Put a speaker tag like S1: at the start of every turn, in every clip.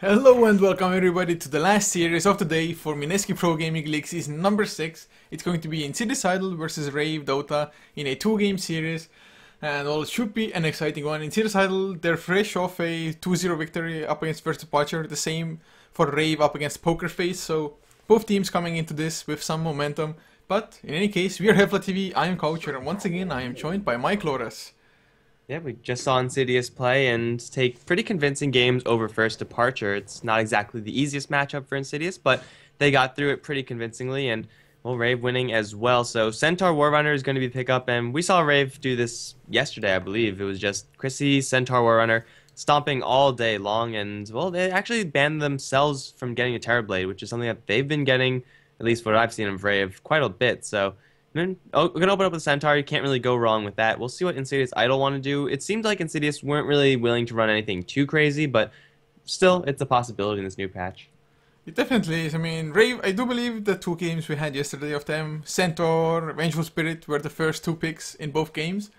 S1: Hello and welcome everybody to the last series of the day for Mineski Pro Gaming League Season number 6. It's going to be Insidious versus Rave Dota in a 2-game series. And well, it should be an exciting one. Insidious, they're fresh off a 2-0 victory up against First Departure. The same for Rave up against Poker Face. So both teams coming into this with some momentum. But in any case, we are HeflaTV, I am Coucher, and once again I am joined by Mike Loras.
S2: Yeah, we just saw Insidious play and take pretty convincing games over First Departure. It's not exactly the easiest matchup for Insidious, but they got through it pretty convincingly, and well, Rave winning as well. So Centaur Warrunner is going to be the pickup, and we saw Rave do this yesterday, I believe. It was just Chrissy, Centaur Warrunner, stomping all day long, and well, they actually banned themselves from getting a Terrorblade, which is something that they've been getting, at least what I've seen of Rave, quite a bit. So we're going to open up with Centaur. You can't really go wrong with that. We'll see what Insidious Idol want to do. It seemed like Insidious weren't really willing to run anything too crazy, but still, it's a possibility in this new patch.
S1: It definitely is. I mean, Rave, I do believe the 2 games we had yesterday of them, Centaur, Vengeful Spirit, were the first 2 picks in both games.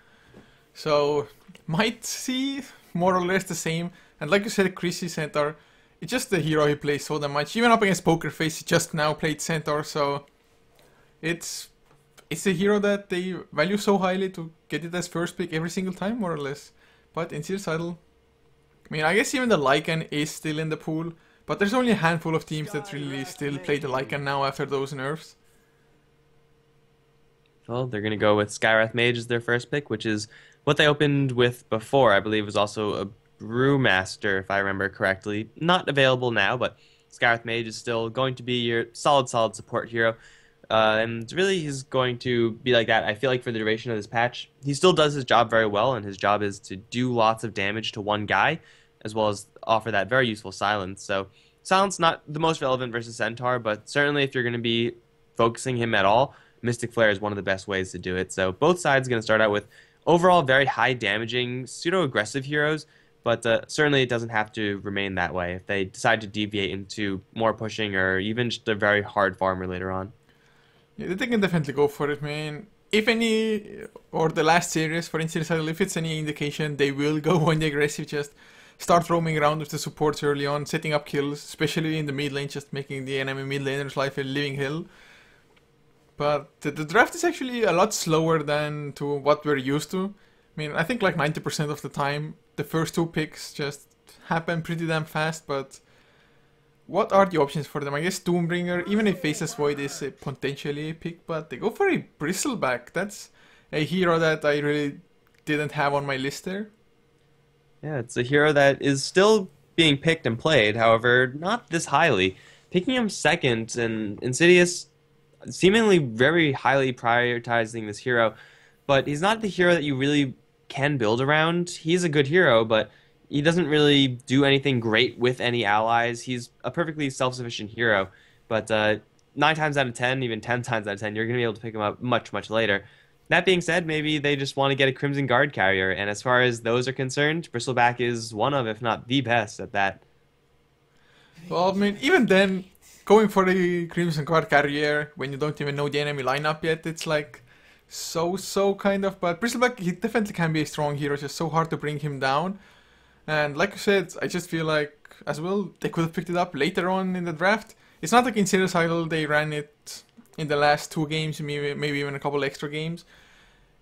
S1: So, might see more or less the same. And like you said, Chrissy Centaur, it's just the hero he plays so damn much. Even up against Poker Face, he just now played Centaur, so it's a hero that they value so highly to get it as first pick every single time, more or less. But Insidious Idol, I mean, I guess even the Lycan is still in the pool, but there's only a handful of teams that really still play the Lycan now after those nerfs.
S2: Well, they're going to go with Skywrath Mage as their first pick, which is what they opened with before. I believe was also a Brewmaster, if I remember correctly. Not available now, but Skywrath Mage is still going to be your solid support hero. And really, he's going to be like that, I feel like, for the duration of this patch. He still does his job very well, and his job is to do lots of damage to one guy, as well as offer that very useful silence. So, silence not the most relevant versus Centaur, but certainly if you're going to be focusing him at all, Mystic Flare is one of the best ways to do it. So, both sides are going to start out with overall very high damaging, pseudo-aggressive heroes, but certainly it doesn't have to remain that way if they decide to deviate into more pushing or even just a very hard farmer later on.
S1: Yeah, they can definitely go for it, man. If any, or the last series for Insidious Idol, if it's any indication, they will go on the aggressive, just start roaming around with the supports early on, setting up kills, especially in the mid lane, just making the enemy mid laner's life a living hell. But the draft is actually a lot slower than to what we're used to. I mean, I think like 90% of the time, the first 2 picks just happen pretty damn fast, but what are the options for them? I guess Doombringer, even if Faceless Void is potentially a pick, but they go for a Bristleback. That's a hero that I really didn't have on my list there.
S2: Yeah, it's a hero that is still being picked and played, however, not this highly. Picking him second, and Insidious seemingly very highly prioritizing this hero, but he's not the hero that you really can build around. He's a good hero, but He doesn't really do anything great with any allies. He's a perfectly self-sufficient hero, but 9 times out of 10, even 10 times out of 10, you're going to be able to pick him up much, much later. That being said, maybe they just want to get a Crimson Guard carrier, and as far as those are concerned, Bristleback is one of, if not the best at that.
S1: Well, I mean, even then, going for the Crimson Guard carrier when you don't even know the enemy lineup yet, it's like so kind of. But Bristleback, he definitely can be a strong hero. It's just so hard to bring him down. And like you said, I just feel like as well they could have picked it up later on in the draft. It's not like in Insidious Idol they ran it in the last 2 games, maybe even a couple extra games.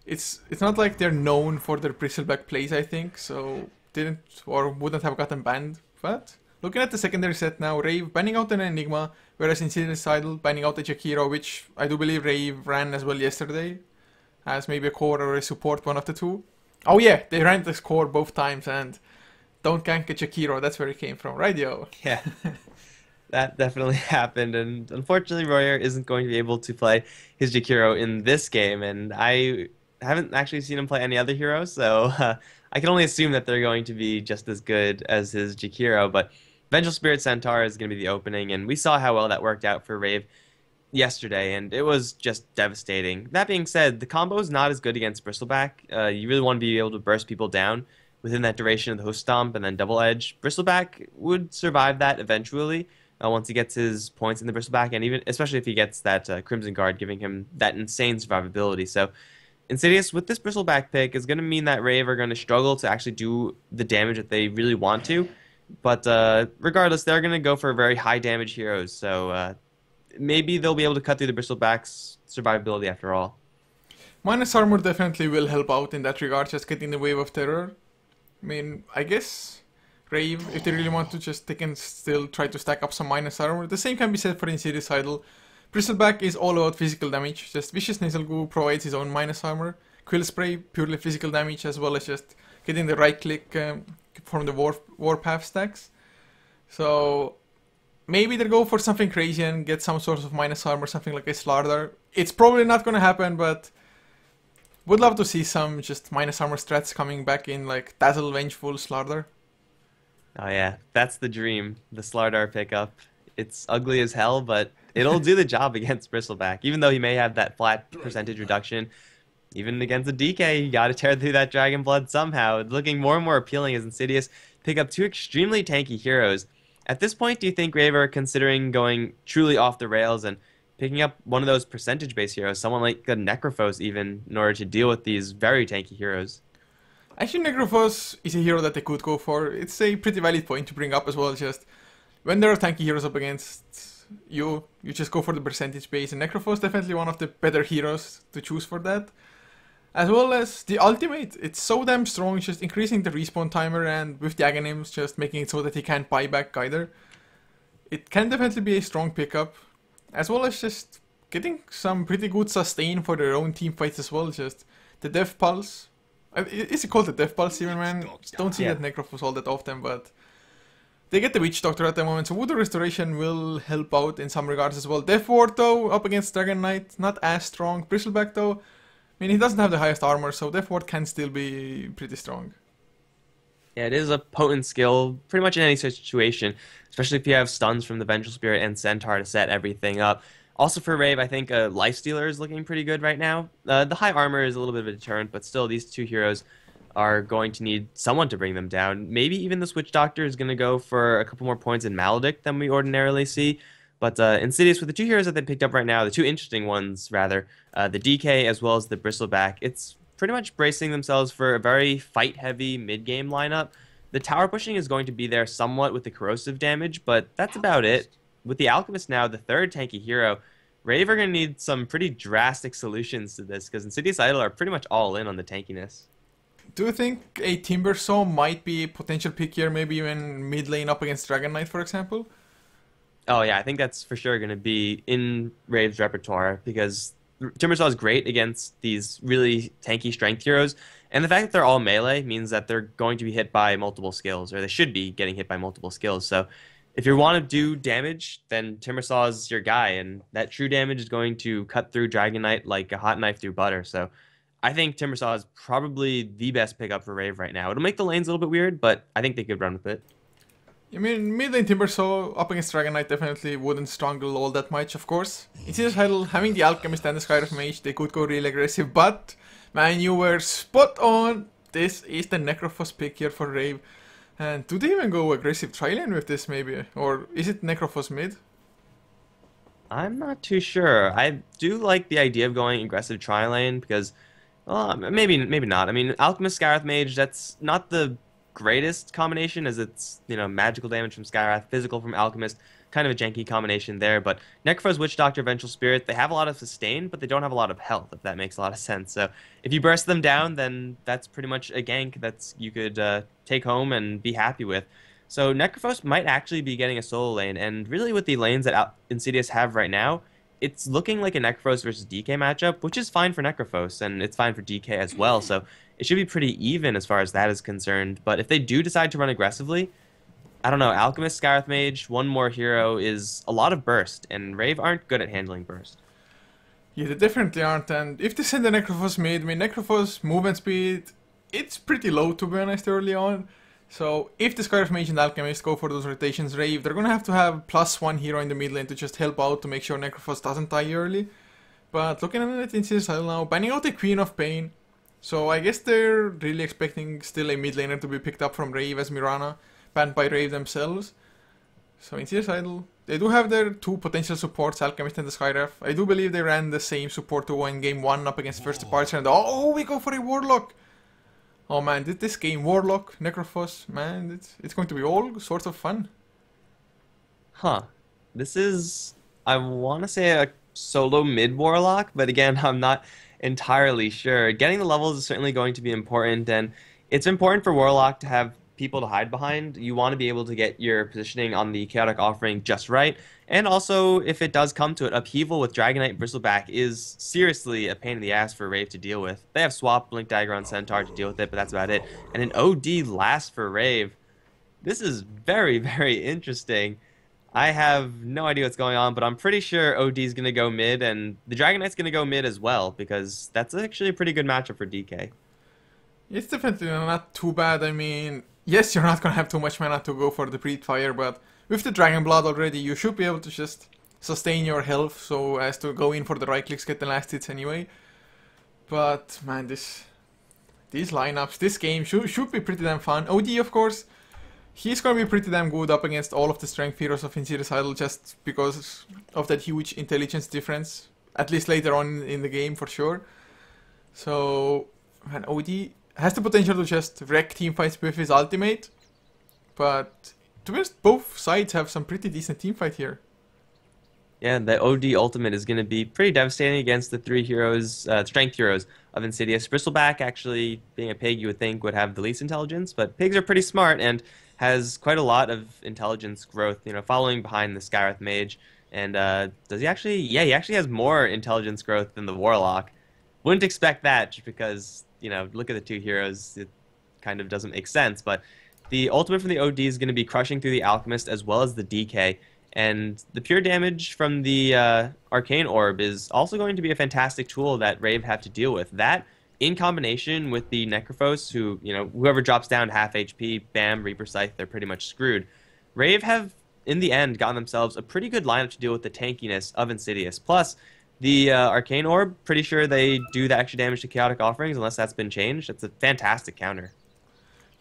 S1: It's not like they're known for their bristleback plays, I think, so didn't or wouldn't have gotten banned. But looking at the secondary set now, Rave banning out an Enigma, whereas in Insidious Idol banning out a Jakiro, which I do believe Rave ran as well yesterday, as maybe a core or a support, one of the two. Oh yeah, they ran the core both times, and don't gank a Jakiro, that's where it came from, right yo?
S2: Yeah, that definitely happened, and unfortunately, Royer isn't going to be able to play his Jakiro in this game, and I haven't actually seen him play any other heroes, so I can only assume that they're going to be just as good as his Jakiro, but Vengeful Spirit Centaur is going to be the opening, and we saw how well that worked out for Rave yesterday, and it was just devastating. That being said, the combo is not as good against Bristleback. You really want to be able to burst people down within that duration of the host stomp and then double edge. Bristleback would survive that eventually once he gets his points in the Bristleback, and even especially if he gets that Crimson Guard giving him that insane survivability. So Insidious with this Bristleback pick is going to mean that Rave are going to struggle to actually do the damage that they really want to. But regardless, they're going to go for very high damage heroes. So maybe they'll be able to cut through the Bristleback's survivability after all.
S1: Minus armor definitely will help out in that regard, just getting the wave of terror. I mean, I guess Rave, if they really want to, just they can still try to stack up some minus armor. The same can be said for Insidious Idol. Bristleback is all about physical damage. Just Vicious Nasal Goo provides his own minus armor. Quill Spray, purely physical damage, as well as just getting the right click from the Warpath stacks. So maybe they go for something crazy and get some sort of minus armor, something like a Slardar. It's probably not going to happen, but would love to see some just minus armor strats coming back in, like Dazzle, Vengeful, Slardar.
S2: Oh yeah, that's the dream. The Slardar pickup. It's ugly as hell, but it'll do the job against Bristleback. Even though he may have that flat percentage reduction, even against a DK, you gotta tear through that Dragon Blood somehow. It's looking more and more appealing as Insidious pick up two extremely tanky heroes. At this point, do you think Rave are considering going truly off the rails and picking up one of those percentage-based heroes, someone like a Necrophos even, in order to deal with these very tanky heroes?
S1: Actually, Necrophos is a hero that they could go for. It's a pretty valid point to bring up as well. Just when there are tanky heroes up against you, you just go for the percentage base. And Necrophos is definitely one of the better heroes to choose for that. As well as the ultimate. It's so damn strong, just increasing the respawn timer, and with the Aghanims, just making it so that he can't buy back either. It can definitely be a strong pickup. As well as just getting some pretty good sustain for their own team fights as well. Just the Death Pulse. Is it called the Death Pulse even, man? Don't see that Necrophos all that often, but they get the Witch Doctor at the moment, so Voodoo Restoration will help out in some regards as well. Death Ward though, up against Dragon Knight, not as strong. Bristleback though, I mean, he doesn't have the highest armor, so Death Ward can still be pretty strong.
S2: Yeah, it is a potent skill pretty much in any situation, especially if you have stuns from the Vengeful Spirit and Centaur to set everything up. Also for Rave, I think Lifestealer is looking pretty good right now. The high armor is a little bit of a deterrent, but still these two heroes are going to need someone to bring them down. Maybe even the Switch Doctor is going to go for a couple more points in Maledict than we ordinarily see. But Insidious, with the two heroes that they picked up right now, the two interesting ones, rather, the DK as well as the Bristleback, it's pretty much bracing themselves for a very fight-heavy mid-game lineup. The tower pushing is going to be there somewhat with the corrosive damage, but that's about it. With the Alchemist now, the third tanky hero, Rave are going to need some pretty drastic solutions to this, because Insidious Idol are pretty much all in on the tankiness.
S1: Do you think a Timbersaw might be a potential pick here, maybe even mid lane up against Dragon Knight, for example?
S2: Oh yeah, I think that's for sure going to be in Rave's repertoire, because Timbersaw is great against these really tanky strength heroes, and the fact that they're all melee means that they're going to be hit by multiple skills, or they should be getting hit by multiple skills. So if you want to do damage, then Timbersaw is your guy, and that true damage is going to cut through Dragon Knight like a hot knife through butter. So I think Timbersaw is probably the best pickup for Rave right now. It'll make the lanes a little bit weird, but I think they could run with it.
S1: I mean, mid lane Timbersaw up against Dragon Knight definitely wouldn't struggle all that much, of course. In Insidious title, having the Alchemist and the Skyref Mage, they could go really aggressive, but man, you were spot on. This is the Necrophos pick here for Rave. And do they even go aggressive tri-lane with this maybe? Or is it Necrophos mid?
S2: I'm not too sure. I do like the idea of going aggressive tri-lane because, well, maybe not. I mean, Alchemist Skywrath Mage, that's not the greatest combination as it's, magical damage from Skywrath, physical from Alchemist, kind of a janky combination there. But Necrophos, Witch Doctor, Vengeful Spirit, they have a lot of sustain, but they don't have a lot of health, if that makes a lot of sense. So if you burst them down, then that's pretty much a gank that you could take home and be happy with. So Necrophos might actually be getting a solo lane, and really with the lanes that Insidious have right now, it's looking like a Necrophos versus DK matchup, which is fine for Necrophos, and it's fine for DK as well, so it should be pretty even as far as that is concerned. But if they do decide to run aggressively, I don't know, Alchemist, Skywrath Mage, one more hero is a lot of burst, and Rave aren't good at handling burst.
S1: Yeah, they definitely aren't, and if they send the Necrophos mid, I mean, Necrophos movement speed, it's pretty low to be honest early on. So if the Skyref Mage and Alchemist go for those rotations, Rave, they're gonna have to have +1 hero in the mid lane to just help out to make sure Necrophos doesn't die early. But looking at it in Insidious now, banning out the Queen of Pain. So I guess they're really expecting still a mid laner to be picked up from Rave as Mirana, banned by Rave themselves. So in Insidious they do have their two potential supports, Alchemist and the Skyref. I do believe they ran the same support duo in game 1 up against First Departure, and oh, we go for a Warlock! Oh man, this game, Warlock, Necrophos, man, it's going to be all sorts of fun.
S2: Huh. This is, I want to say a solo mid Warlock, but again, I'm not entirely sure. Getting the levels is certainly going to be important, and it's important for Warlock to have people to hide behind. You want to be able to get your positioning on the Chaotic Offering just right, and also, if it does come to it, Upheaval with Dragon Knight Bristleback is seriously a pain in the ass for Rave to deal with. They have Swap, Blink Dagger on Centaur to deal with it, but that's about it. And an OD last for Rave. This is very, very interesting. I have no idea what's going on, but I'm pretty sure OD is going to go mid, and the Dragon Knight's going to go mid as well, because that's actually a pretty good matchup for DK.
S1: It's definitely not too bad. I mean, yes, you're not going to have too much mana to go for the Breathe Fire, but with the Dragon Blood already, you should be able to just sustain your health so as to go in for the right clicks, get the last hits anyway. But man, these lineups, this game should be pretty damn fun. OD, of course, he's going to be pretty damn good up against all of the strength heroes of Insidious Idol just because of that huge intelligence difference, at least later on in the game for sure. So, man, OD has the potential to just wreck teamfights with his ultimate, but to be honest, both sides have some pretty decent teamfight here.
S2: Yeah, the OD ultimate is going to be pretty devastating against the three heroes, strength heroes of Insidious. Bristleback, actually, being a pig, you would think would have the least intelligence, but pigs are pretty smart and has quite a lot of intelligence growth, following behind the Skywrath Mage. And does he actually? Yeah, he actually has more intelligence growth than the Warlock. Wouldn't expect that just because, look at the two heroes. It kind of doesn't make sense, but the ultimate from the OD is going to be crushing through the Alchemist as well as the DK. And the pure damage from the Arcane Orb is also going to be a fantastic tool that Rave have to deal with. That, in combination with the Necrophos, who, whoever drops down half HP, bam, Reaper Scythe, they're pretty much screwed. Rave have, in the end, gotten themselves a pretty good lineup to deal with the tankiness of Insidious. Plus, the Arcane Orb, pretty sure they do the extra damage to Chaotic Offerings, unless that's been changed. It's a fantastic counter.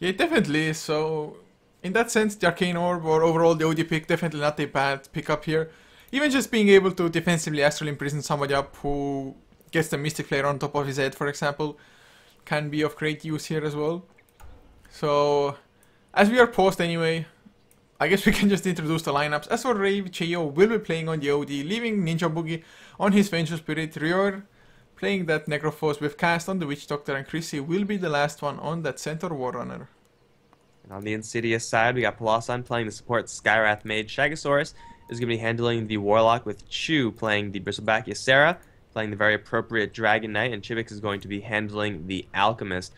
S1: Yeah, definitely. So, in that sense, the Arcane Orb, or overall the OD pick, definitely not a bad pickup here. Even just being able to defensively Astral Imprison somebody up who gets the Mystic Flare on top of his head, for example, can be of great use here as well. So, as we are paused anyway, I guess we can just introduce the lineups. As for Rave, Cheo will be playing on the OD, leaving Ninja Boogie on his Vengeful Spirit, Rior playing that Necrophos with Cast on the Witch Doctor, and Chrissy will be the last one on that Centaur Warrunner.
S2: And on the Insidious side, we got Peloson playing the support Skywrath Mage. Shagasaurus is going to be handling the Warlock, with Chu playing the Bristleback Ysera, playing the very appropriate Dragon Knight, and Chivix is going to be handling the Alchemist.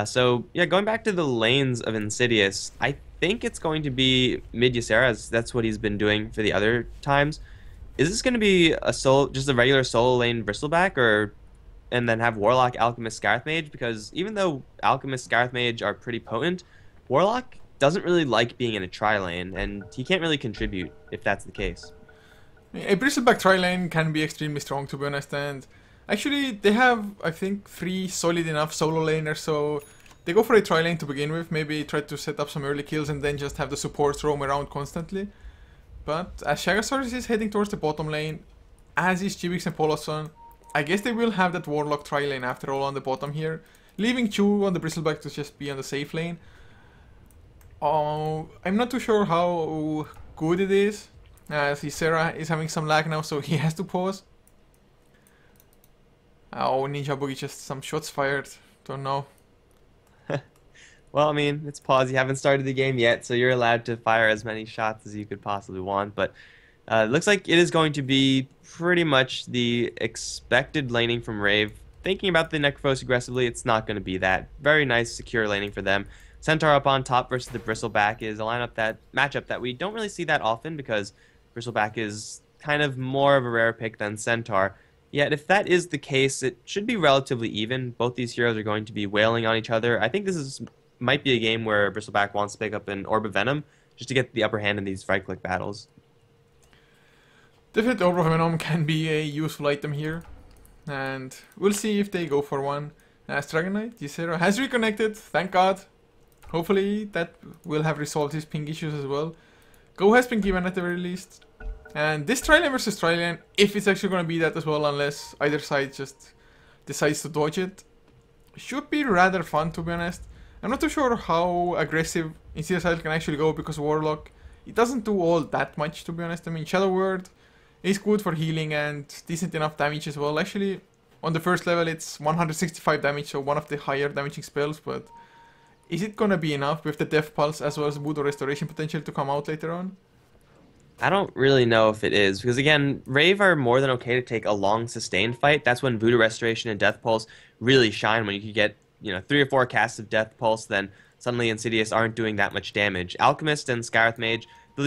S2: So, yeah, going back to the lanes of Insidious, I think it's going to be mid Ysera, as that's what he's been doing for the other times. Is this going to be just a regular solo lane Bristleback, or and then have Warlock, Alchemist, Scarith Mage, because even though Alchemist, Scarith Mage are pretty potent, Warlock doesn't really like being in a tri-lane, and he can't really contribute if that's the case.
S1: A Bristleback tri-lane can be extremely strong, to be honest, and actually they have, I think, 3 solid enough solo laners, so they go for a tri-lane to begin with, maybe try to set up some early kills and then just have the supports roam around constantly. But as Shagasaurus is heading towards the bottom lane, as is Chibix and Poloson, I guess they will have that Warlock tri-lane after all on the bottom here, leaving Chu on the Bristleback to just be on the safe lane. I'm not too sure how good it is, as Ysera is having some lag now, so he has to pause. Oh, Ninja Boogie, just some shots fired, don't know.
S2: Well, I mean, it's pause. You haven't started the game yet, so you're allowed to fire as many shots as you could possibly want. But it looks like it is going to be pretty much the expected laning from Rave. Thinking about the Necrophos aggressively, it's not going to be that. Very nice, secure laning for them. Centaur up on top versus the Bristleback is a matchup that we don't really see that often because Bristleback is kind of more of a rare pick than Centaur. Yet, if that is the case, it should be relatively even. Both these heroes are going to be wailing on each other. I think this might be a game where Bristleback wants to pick up an Orb of Venom just to get the upper hand in these right-click battles.
S1: Definitely Orb of Venom can be a useful item here, and we'll see if they go for one. As Dragon Knight, Ysera has reconnected, thank god. Hopefully that will have resolved his ping issues as well. Go has been given at the very least. And this tri-lane versus tri-lane, if it's actually going to be that as well, unless either side just decides to dodge it, should be rather fun, to be honest. I'm not too sure how aggressive Insidious can actually go because Warlock, it doesn't do all that much, to be honest. I mean, Shadow Word is good for healing and decent enough damage as well. Actually, on the first level it's 165 damage, so one of the higher damaging spells, but is it gonna be enough with the Death Pulse as well as Voodoo Restoration potential to come out later on?
S2: I don't really know if it is, because again, Rave are more than okay to take a long sustained fight. That's when Voodoo Restoration and Death Pulse really shine, when you could get 3 or 4 casts of Death Pulse, then suddenly Insidious aren't doing that much damage. Alchemist and Scarith Mage, though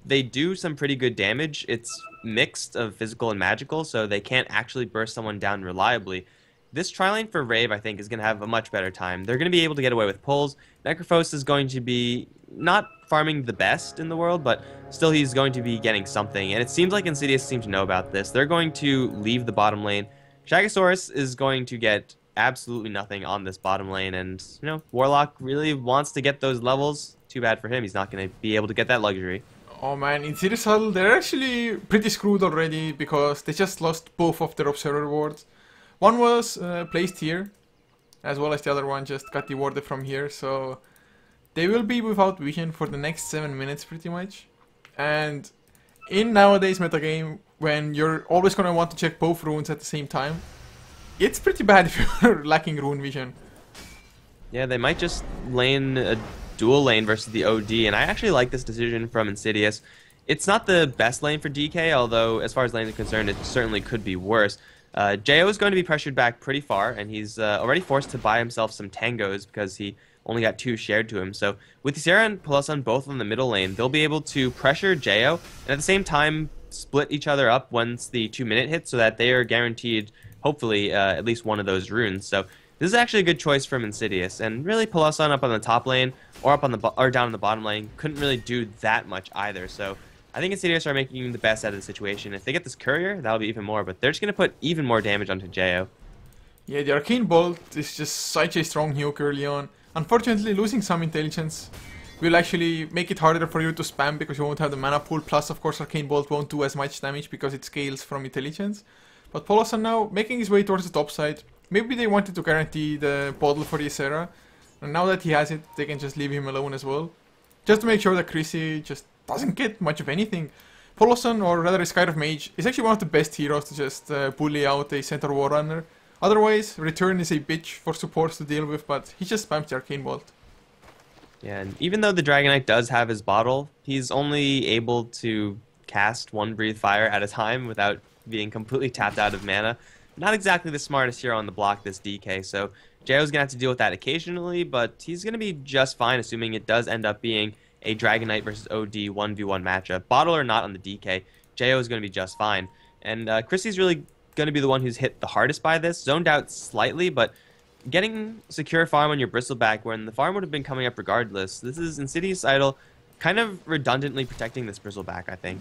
S2: they do some pretty good damage, it's mixed of physical and magical, so they can't actually burst someone down reliably. This tri-lane for Rave, I think, is going to have a much better time. They're going to be able to get away with pulls. Necrophos is going to be not farming the best in the world, but still he's going to be getting something. And it seems like Insidious seems to know about this. They're going to leave the bottom lane. Shagasaurus is going to get absolutely nothing on this bottom lane. And, Warlock really wants to get those levels. Too bad for him. He's not going to be able to get that luxury.
S1: Oh man, Insidious, they're actually pretty screwed already because they just lost both of their Observer rewards. One was placed here, as well as the other one just got rewarded from here, so they will be without vision for the next 7 minutes pretty much. And in nowadays metagame, when you're always going to want to check both runes at the same time, it's pretty bad if you're lacking rune vision.
S2: Yeah, they might just lane a dual lane versus the OD, and I actually like this decision from Insidious. It's not the best lane for DK, although as far as lane is concerned, it certainly could be worse. Jo is going to be pressured back pretty far, and he's already forced to buy himself some tangos because he only got 2 shared to him. So with Ysera and Poloson both on the middle lane, they'll be able to pressure Jo and at the same time split each other up once the 2-minute hits so that they are guaranteed, hopefully, at least one of those runes. So this is actually a good choice from Insidious, and really Poloson up on the top lane or up on the or down in the bottom lane couldn't really do that much either. So I think Insidious are making the best out of the situation. If they get this courier, that'll be even more, but they're just going to put even more damage onto Jo.
S1: Yeah, the Arcane Bolt is just such a strong hook early on. Unfortunately, losing some intelligence will actually make it harder for you to spam because you won't have the mana pool, plus of course Arcane Bolt won't do as much damage because it scales from intelligence. But Poloson now making his way towards the top side. Maybe they wanted to guarantee the bottle for Ysera, and now that he has it, they can just leave him alone as well. Just to make sure that Chrissy just doesn't get much of anything. Poloson, or rather a Scarith Mage, is actually one of the best heroes to just bully out a Centaur Warrunner. Otherwise, Return is a bitch for supports to deal with, but he just spams the Arcane Bolt.
S2: Yeah, and even though the Dragon Knight does have his bottle, he's only able to cast 1 Breathe Fire at a time without being completely tapped out of mana. Not exactly the smartest hero on the block this DK, so Jo's going to have to deal with that occasionally, but he's going to be just fine, assuming it does end up being a Dragon Knight versus OD 1v1 matchup. Bottle or not on the DK, Jo is going to be just fine. And Chrissy's really going to be the one who's hit the hardest by this. Zoned out slightly, but getting secure farm on your Bristleback when the farm would have been coming up regardless. This is Insidious Idol kind of redundantly protecting this Bristleback, I think.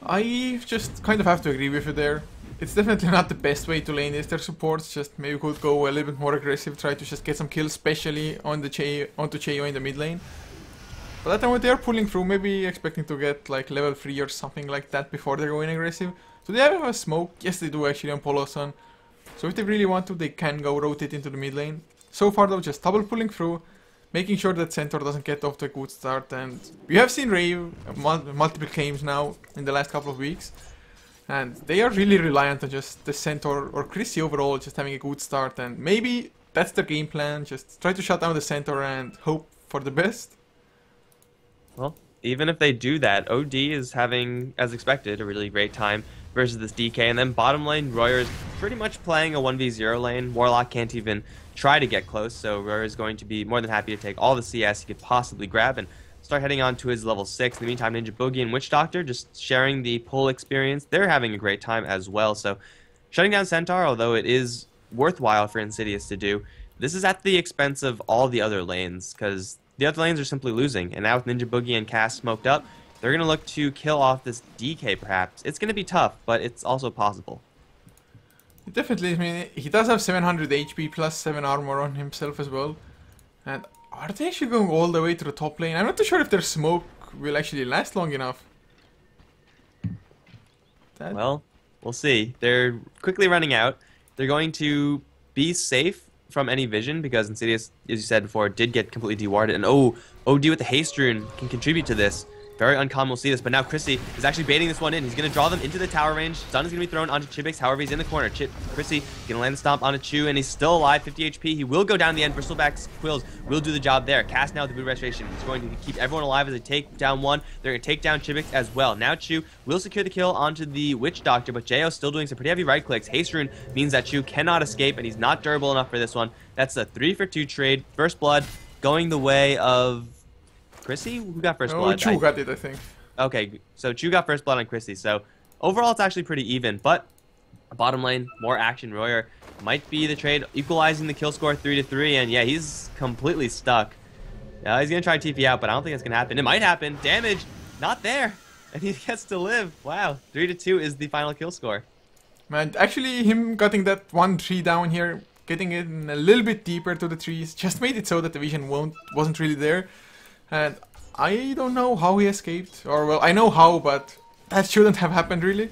S1: I just kind of have to agree with you there. It's definitely not the best way to lane this. Their supports just maybe could go a little bit more aggressive, try to just get some kills, especially on the onto Cheo in the mid lane. But that time when they're pulling through, maybe expecting to get like level 3 or something like that before they're going aggressive. So they have a smoke. Yes, they do actually on Poloson. So if they really want to, they can go rotate into the mid lane. So far though, just double pulling through, making sure that Centaur doesn't get off to a good start. And we have seen Rave multiple games now in the last couple of weeks. And they are really reliant on just the Centaur or Chrissy overall just having a good start. And maybe that's their game plan, just try to shut down the Centaur and hope for the best.
S2: Well, even if they do that, OD is having, as expected, a really great time versus this DK. And then bottom lane, Royer is pretty much playing a 1v0 lane. Warlock can't even try to get close, so Royer is going to be more than happy to take all the CS he could possibly grab and start heading on to his level 6. In the meantime, Ninja Boogie and Witch Doctor just sharing the pull experience. They're having a great time as well. So shutting down Centaur, although it is worthwhile for Insidious to do, this is at the expense of all the other lanes, because the other lanes are simply losing. And now with Ninja Boogie and Cass smoked up, they're going to look to kill off this DK perhaps. It's going to be tough, but it's also possible.
S1: Definitely, I mean, he does have 700 HP plus 7 armor on himself as well. And are they actually going all the way to the top lane? I'm not too sure if their smoke will actually last long enough.
S2: Well, we'll see. They're quickly running out. They're going to be safe from any vision because Insidious, as you said before, did get completely dewarded. And OD with the haste rune can contribute to this. Very uncommon, we'll see this, but now Chrissy is actually baiting this one in. He's going to draw them into the tower range. Stun is going to be thrown onto Chibix, however, he's in the corner. Chrissy going to land the stomp onto Chu, and he's still alive, 50 HP. He will go down the end. Bristleback's Quills will do the job there. Cast now with the boot restoration. He's going to keep everyone alive as they take down one. They're going to take down Chibix as well. Now Chu will secure the kill onto the Witch Doctor, but Jo still doing some pretty heavy right clicks. Haste rune means that Chu cannot escape, and he's not durable enough for this one. That's a 3-for-2 trade. First blood going the way of Chrissy? Who got first blood?
S1: Chu got it, I think.
S2: Okay, so Chu got first blood on Chrissy, so overall it's actually pretty even, but bottom lane, more action. Royer might be the trade, equalizing the kill score 3-3, and yeah, he's completely stuck. He's going to try TP out, but I don't think that's going to happen. It might happen. Damage, not there, and he gets to live. Wow, 3-2 is the final kill score.
S1: Man, actually him getting that 1 tree down here, getting it a little bit deeper to the trees, just made it so that the vision wasn't really there, and I don't know how he escaped, or well, I know how, but that shouldn't have happened really.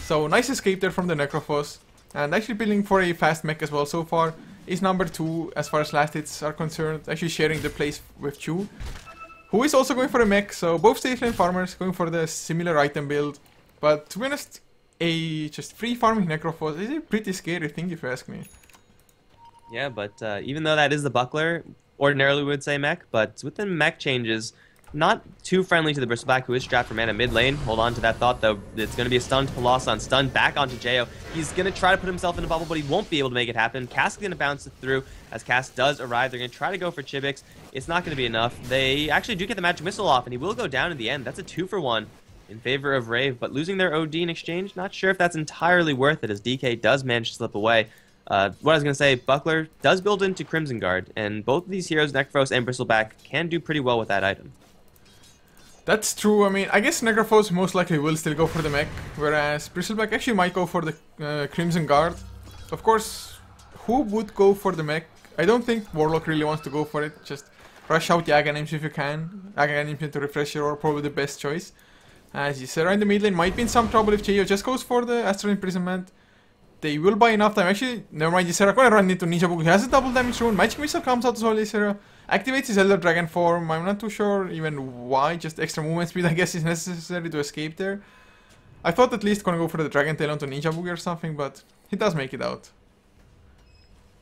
S1: So nice escape there from the Necrophos, and actually building for a fast mech as well so far. Is number 2 as far as last hits are concerned, actually sharing the place with Chu, who is also going for a mech. So both stage lane farmers going for the similar item build, but to be honest, a just free farming Necrophos is a pretty scary thing if you ask me.
S2: Yeah, but even though that is the buckler, ordinarily we would say mech, but with the mech changes, not too friendly to the Bristleback, who is strapped for mana mid lane. Hold on to that thought, though. It's going to be a stun to Poloson. Stun back onto Jo. He's going to try to put himself in a bubble, but he won't be able to make it happen. Cass is going to bounce it through as Cass does arrive. They're going to try to go for Chibix. It's not going to be enough. They actually do get the magic missile off, and he will go down in the end. That's a 2-for-1 in favor of Rave, but losing their OD in exchange, not sure if that's entirely worth it, as DK does manage to slip away. What I was going to say, Buckler does build into Crimson Guard, and both of these heroes, Necrophos and Bristleback, can do pretty well with that item.
S1: That's true. I mean, I guess Necrophos most likely will still go for the mech, whereas Bristleback actually might go for the Crimson Guard. Of course, who would go for the mech? I don't think Warlock really wants to go for it. Just rush out the Aghanims if you can. Aghanims into Refresher or probably the best choice. As Ysera in the mid lane might be in some trouble if Jo just goes for the Astral Imprisonment. They will buy enough time. Actually, never mind, Ysera gonna run into Ninja Boogie. He has a double damage rune. Magic Missile comes out as well, Ysera. Activates his Elder Dragon form. I'm not too sure even why. Just extra movement speed, I guess, is necessary to escape there. I thought at least gonna go for the Dragon Tail onto Ninja Boogie or something, but he does make it out.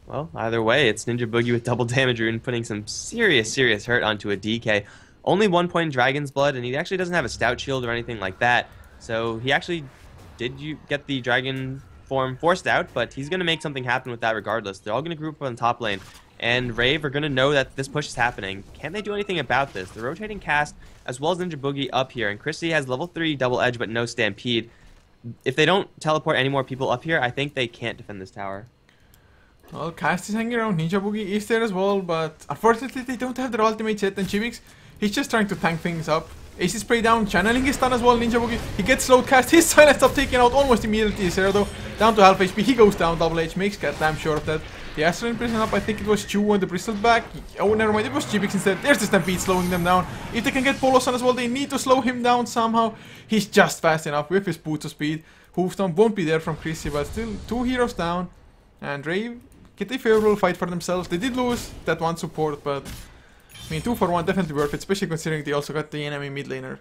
S2: Well, either way, it's Ninja Boogie with double damage rune putting some serious hurt onto a DK. Only 1 point in Dragon's Blood, and he actually doesn't have a Stout Shield or anything like that. So he actually did get the Dragon form forced out, but he's going to make something happen with that regardless. They're all going to group up on the top lane, and Rave are going to know that this push is happening. Can they do anything about this? The rotating cast, as well as Ninja Boogie up here, and Chrissy has level 3 double edge but no stampede. if they don't teleport any more people up here, I think they can't defend this tower.
S1: Well, Cast is hanging around, Ninja Boogie is there as well, but unfortunately they don't have their ultimate yet, and Chivix, he's just trying to tank things up. Ace spray down, channeling his stun as well, Ninja Boogie, he gets slowed Cast, his silence up taken out almost immediately, Zero though, down to half HP, he goes down, Double H makes damn sure of that. The Astral Imprison up, I think it was Chu on the Bristleback, oh never mind, it was Chivix instead, there's the Stampede slowing them down. If they can get Polo's on as well, they need to slow him down somehow. He's just fast enough with his boot to speed. Hoofstomp won't be there from Chrissy, but still 2 heroes down, and Rave get a favorable fight for themselves. They did lose that one support, but I mean 2 for 1 definitely worth it, especially considering they also got the enemy mid laner.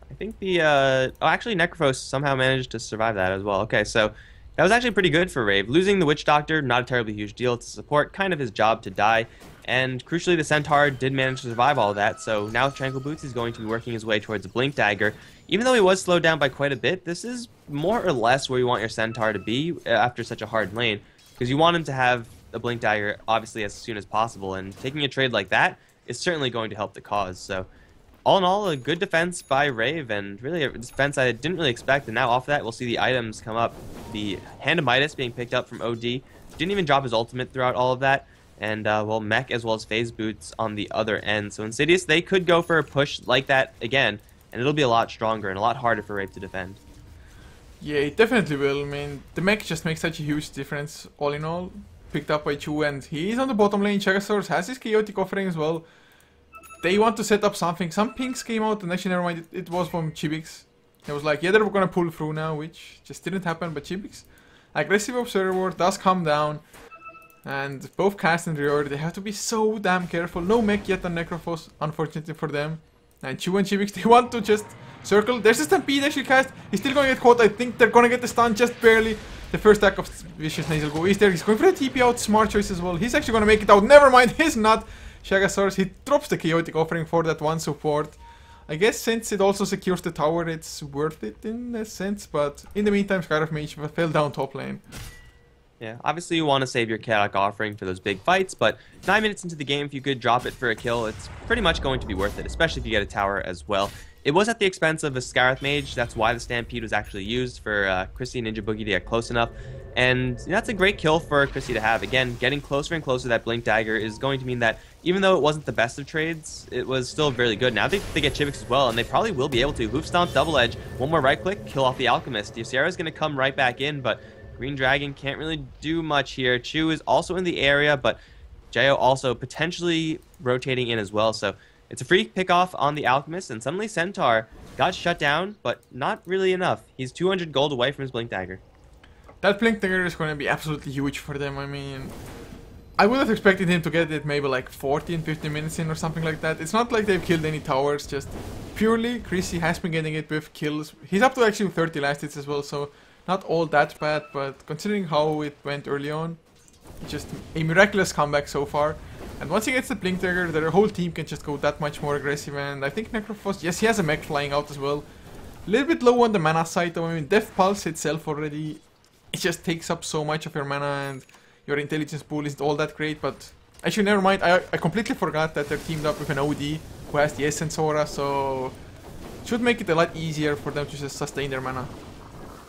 S2: I think the oh, actually Necrophos somehow managed to survive that as well. Okay, so that was actually pretty good for Rave. Losing the Witch Doctor, not a terribly huge deal to support, kind of his job to die. And crucially, the Centaur did manage to survive all of that, so now with Tranquil Boots, he's going to be working his way towards a Blink Dagger. Even though he was slowed down by quite a bit, this is more or less where you want your Centaur to be after such a hard lane, because you want him to have a Blink Dagger, obviously, as soon as possible, and taking a trade like that is certainly going to help the cause. So, all in all, a good defense by Rave, and really a defense I didn't really expect, and now off that, we'll see the items come up. The Hand of Midas being picked up from OD, didn't even drop his ultimate throughout all of that, and, well, Mech as well as Phase Boots on the other end. So Insidious, they could go for a push like that again, and it'll be a lot stronger and a lot harder for Rave to defend.
S1: Yeah, it definitely will. I mean, the Mech just makes such a huge difference, all in all. Picked up by Chu, and he's on the bottom lane. Chagasaurus has his chaotic offering as well. They want to set up something. Some pinks came out, and actually, never mind, it was from Chibix. It was like, yeah, they're gonna pull through now, which just didn't happen, but Chibix. Aggressive Observer does come down, and both Cast and Rior, they have to be so damn careful. No mech yet on Necrophos, unfortunately for them. And Chu and Chibix, they want to just circle. There's a Stampede actually Cast. He's still gonna get caught. I think they're gonna get the stun just barely. The first stack of Vicious Nasal Go is there. He's going for a TP out. Smart choice as well. He's actually gonna make it out. Never mind, he's not. Shagasaurus, he drops the chaotic offering for that one support. I guess since it also secures the tower, it's worth it in a sense. But in the meantime, Scarif Mage fell down top lane.
S2: Yeah, obviously you want to save your chaotic offering for those big fights, but 9 minutes into the game, if you could drop it for a kill, it's pretty much going to be worth it, especially if you get a tower as well. It was at the expense of a Scarif Mage. That's why the Stampede was actually used for Chrissy and Ninja Boogie to get close enough. And that's a great kill for Chrissy to have. Again, getting closer and closer to that Blink Dagger is going to mean that even though it wasn't the best of trades, it was still really good. Now they get Chivix as well, and they probably will be able to. Hoof Stomp, Double Edge, one more right click, kill off the Alchemist. Ysera's going to come right back in, but Green Dragon can't really do much here. Chu is also in the area, but Jayo also potentially rotating in as well. So it's a free pick-off on the Alchemist, and suddenly Centaur got shut down, but not really enough. He's 200 gold away from his Blink Dagger.
S1: That Blink Dagger is going to be absolutely huge for them. I mean, I would have expected him to get it maybe like 14, 15 minutes in or something like that. It's not like they've killed any towers, just purely Chrissy has been getting it with kills. He's up to actually 30 last hits as well, so not all that bad, but considering how it went early on, just a miraculous comeback so far. And once he gets the Blink Dagger, their whole team can just go that much more aggressive, and I think Necrophos, yes, he has a mech flying out as well. A little bit low on the mana side though. I mean, Death Pulse itself already, it just takes up so much of your mana, and your intelligence pool isn't all that great. But actually, never mind, I completely forgot that they're teamed up with an OD who has the Essence Aura, so it should make it a lot easier for them to just sustain their mana.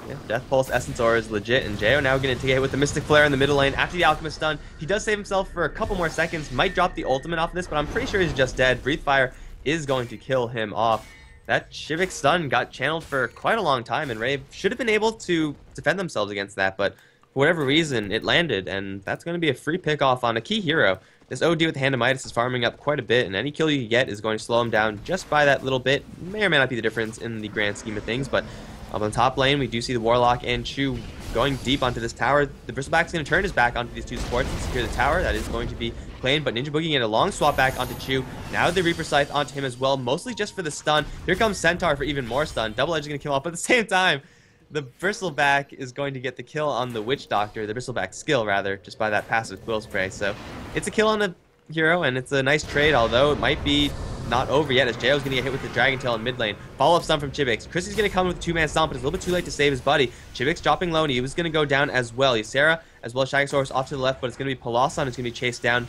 S2: Yeah, Death Pulse Essence Aura is legit, and Jayo now going to take a hit with the Mystic Flare in the middle lane after the Alchemist stun. He does save himself for a couple more seconds, might drop the ultimate off this, but I'm pretty sure he's just dead. Breathe Fire is going to kill him off. That Shivik stun got channeled for quite a long time, and Rave should have been able to defend themselves against that, but for whatever reason, it landed, and that's going to be a free pick-off on a key hero. This OD with Hand of Midas is farming up quite a bit, and any kill you get is going to slow him down just by that little bit. May or may not be the difference in the grand scheme of things, but up on the top lane, we do see the Warlock and Chu going deep onto this tower. The Bristleback's going to turn his back onto these two supports and secure the tower. That is going to be claimed, but Ninja Boogie getting a long swap back onto Chu. Now the Reaper Scythe onto him as well, mostly just for the stun. Here comes Centaur for even more stun. Double Edge is going to kill off, but at the same time, the Bristleback is going to get the kill on the Witch Doctor, the Bristleback skill rather, just by that passive Quill Spray. So it's a kill on a hero, and it's a nice trade, although it might be not over yet, as Jayo's going to get hit with the Dragon Tail in mid lane. Follow-up stun from Chibix. Chrissy's going to come with a two-man stomp, but it's a little bit too late to save his buddy. Chibix dropping low, and he was going to go down as well. Ysera, as well as Shagasaurus off to the left, but it's going to be Palosan who's going to be chased down.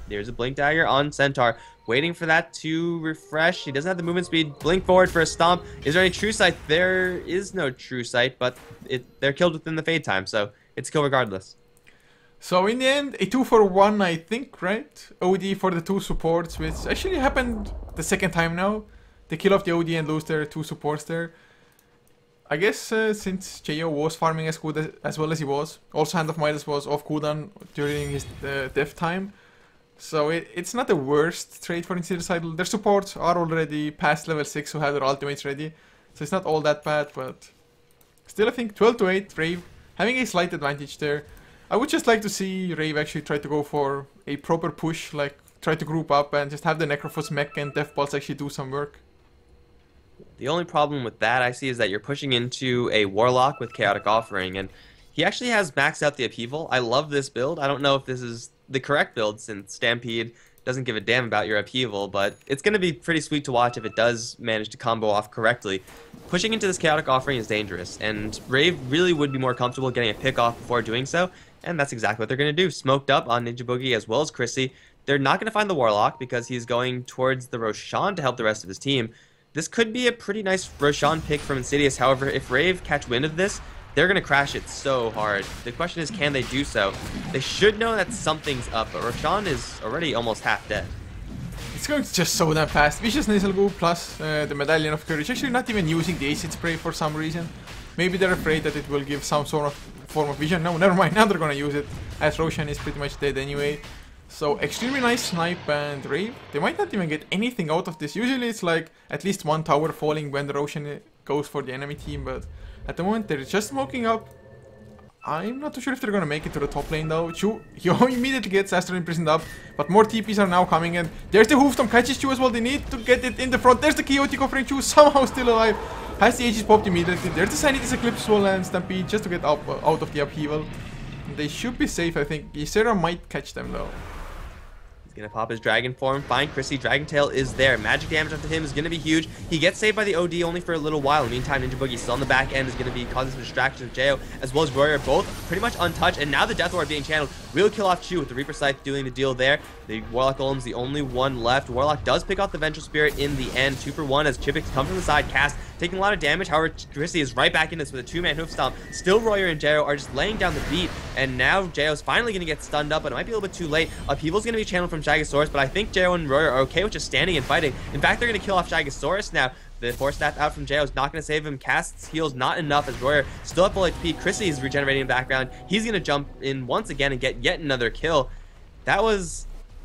S2: There's a Blink Dagger on Centaur, waiting for that to refresh. He doesn't have the movement speed. Blink forward for a stomp. Is there any True Sight? There is no True Sight, but they're killed within the fade time, so it's kill regardless.
S1: So in the end, a 2-for-1, I think, right? OD for the 2 supports, which actually happened the second time now. They kill off the OD and lose their 2 supports there. I guess since Jo was farming as good as well as he was, also Hand of Midas was off cooldown during his death time. So it's not the worst trade for Insidious Idol. Their supports are already past level 6 who have their ultimates ready. So it's not all that bad, but still I think 12-8, Rave, having a slight advantage there. I would just like to see Rave actually try to go for a proper push, like try to group up and just have the Necrophos mech and Death Pulse actually do some work.
S2: The only problem with that I see is that you're pushing into a Warlock with Chaotic Offering, and he actually has maxed out the upheaval. I love this build. I don't know if this is the correct build since Stampede doesn't give a damn about your upheaval, but it's going to be pretty sweet to watch if it does manage to combo off correctly. Pushing into this Chaotic Offering is dangerous, and Rave really would be more comfortable getting a pick off before doing so, and that's exactly what they're going to do. Smoked up on Ninja Boogie as well as Chrissy. They're not going to find the Warlock because he's going towards the Roshan to help the rest of his team. This could be a pretty nice Roshan pick from Insidious. However, if Rave catch wind of this, they're going to crash it so hard. The question is, can they do so? They should know that something's up, but Roshan is already almost half dead.
S1: It's going to just so damn fast. Vicious Nasal Goo plus the Medallion of Courage. Actually not even using the Acid Spray for some reason. Maybe they're afraid that it will give some sort of form of vision. No, never mind. Now they're going to use it, as Roshan is pretty much dead anyway. So extremely nice snipe and Rave. They might not even get anything out of this. Usually it's like at least one tower falling when the Roshan goes for the enemy team, but at the moment they're just smoking up. I'm not too sure if they're gonna make it to the top lane though. Chu immediately gets Astral imprisoned up, but more TPs are now coming in. There's the Hoofstorm, catches Chu as well. They need to get it in the front. There's the Chaotic Offering. Chu somehow still alive. Has the Aegis popped immediately. There's the Sanity's Eclipse as well and Stampede just to get out of the upheaval. They should be safe, I think. Ysera might catch them though.
S2: Gonna pop his dragon form, find Chrissy. Dragon Tail is there. Magic damage onto him is gonna be huge. He gets saved by the OD only for a little while. In the meantime, Ninja Boogie still on the back end is gonna be causing some distractions of Jo as well as Warrior, both pretty much untouched. And now the Death Ward being channeled will kill off Chu with the Reaper Scythe doing the deal there. The Warlock Golem's the only one left. Warlock does pick off the Vengeful Spirit in the end, 2-for-1 as Chipix comes from the side, cast, taking a lot of damage. However, Chrissy is right back in this with a 2-man hoof stomp. Still Royer and Jo are just laying down the beat, and now Jo's finally gonna get stunned up, but it might be a little bit too late. Upheaval's gonna be channeled from Jagosaurus, but I think Jo and Royer are okay with just standing and fighting. In fact, they're gonna kill off Jagosaurus now. The Force Staff out from Jo is not going to save him. Casts heals not enough as Royer still at full HP. Chrissy is regenerating in the background. He's going to jump in once again and get yet another kill. That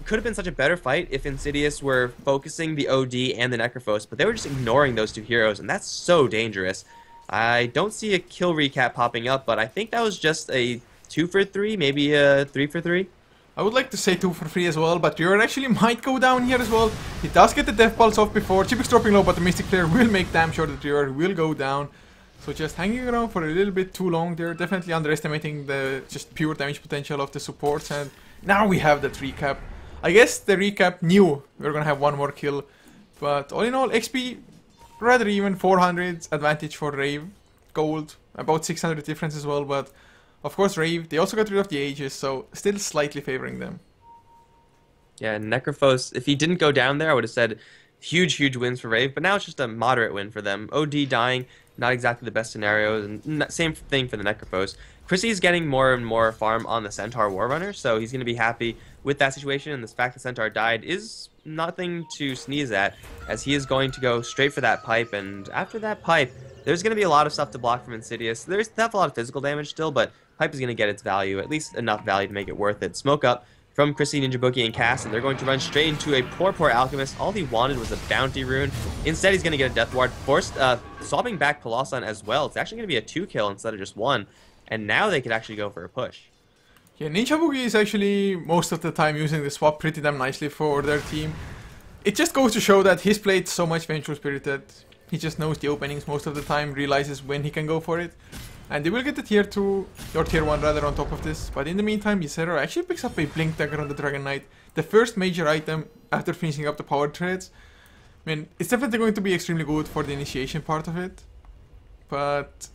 S2: could have been such a better fight if Insidious were focusing the OD and the Necrophos, but they were just ignoring those two heroes, and that's so dangerous. I don't see a kill recap popping up, but I think that was just a 2-for-3, maybe a 3-for-3.
S1: I would like to say 2-for-3 as well, but Rior actually might go down here as well. He does get the Death Pulse off before. Chipix dropping low, but the Mystic Flare will make damn sure that Rior will go down. So just hanging around for a little bit too long there. Definitely underestimating the just pure damage potential of the supports. And now we have that recap. I guess the recap knew we were going to have one more kill. But all in all, XP rather even. 400 advantage for Rave. Gold, about 600 difference as well, but of course, Rave, they also got rid of the Aegis, so still slightly favoring them.
S2: Yeah, Necrophos, if he didn't go down there, I would have said huge wins for Rave, but now it's just a moderate win for them. OD dying, not exactly the best scenarios, and same thing for the Necrophos. Chrissy's getting more and more farm on the Centaur Warrunner, so he's going to be happy with that situation, and the fact that Centaur died is nothing to sneeze at, as he is going to go straight for that pipe, and after that pipe, there's going to be a lot of stuff to block from Insidious. There's definitely a lot of physical damage still, but Pipe is going to get its value, at least enough value to make it worth it. Smoke up from Chrissy, Ninja Boogie, and Cass, and they're going to run straight into a poor Alchemist. All he wanted was a bounty rune. Instead, he's going to get a Death Ward, forced swapping back Colosson as well. It's actually going to be a 2-kill instead of just 1, and now they could actually go for a push.
S1: Yeah, Ninja Boogie is actually most of the time using the swap pretty damn nicely for their team. It just goes to show that he's played so much Vengeful Spirit that he just knows the openings most of the time, realizes when he can go for it. And they will get the tier 2, or tier 1 rather, on top of this. But in the meantime, Ysera actually picks up a Blink Dagger on the Dragon Knight. The first major item after finishing up the power threads. I mean, it's definitely going to be extremely good for the initiation part of it. But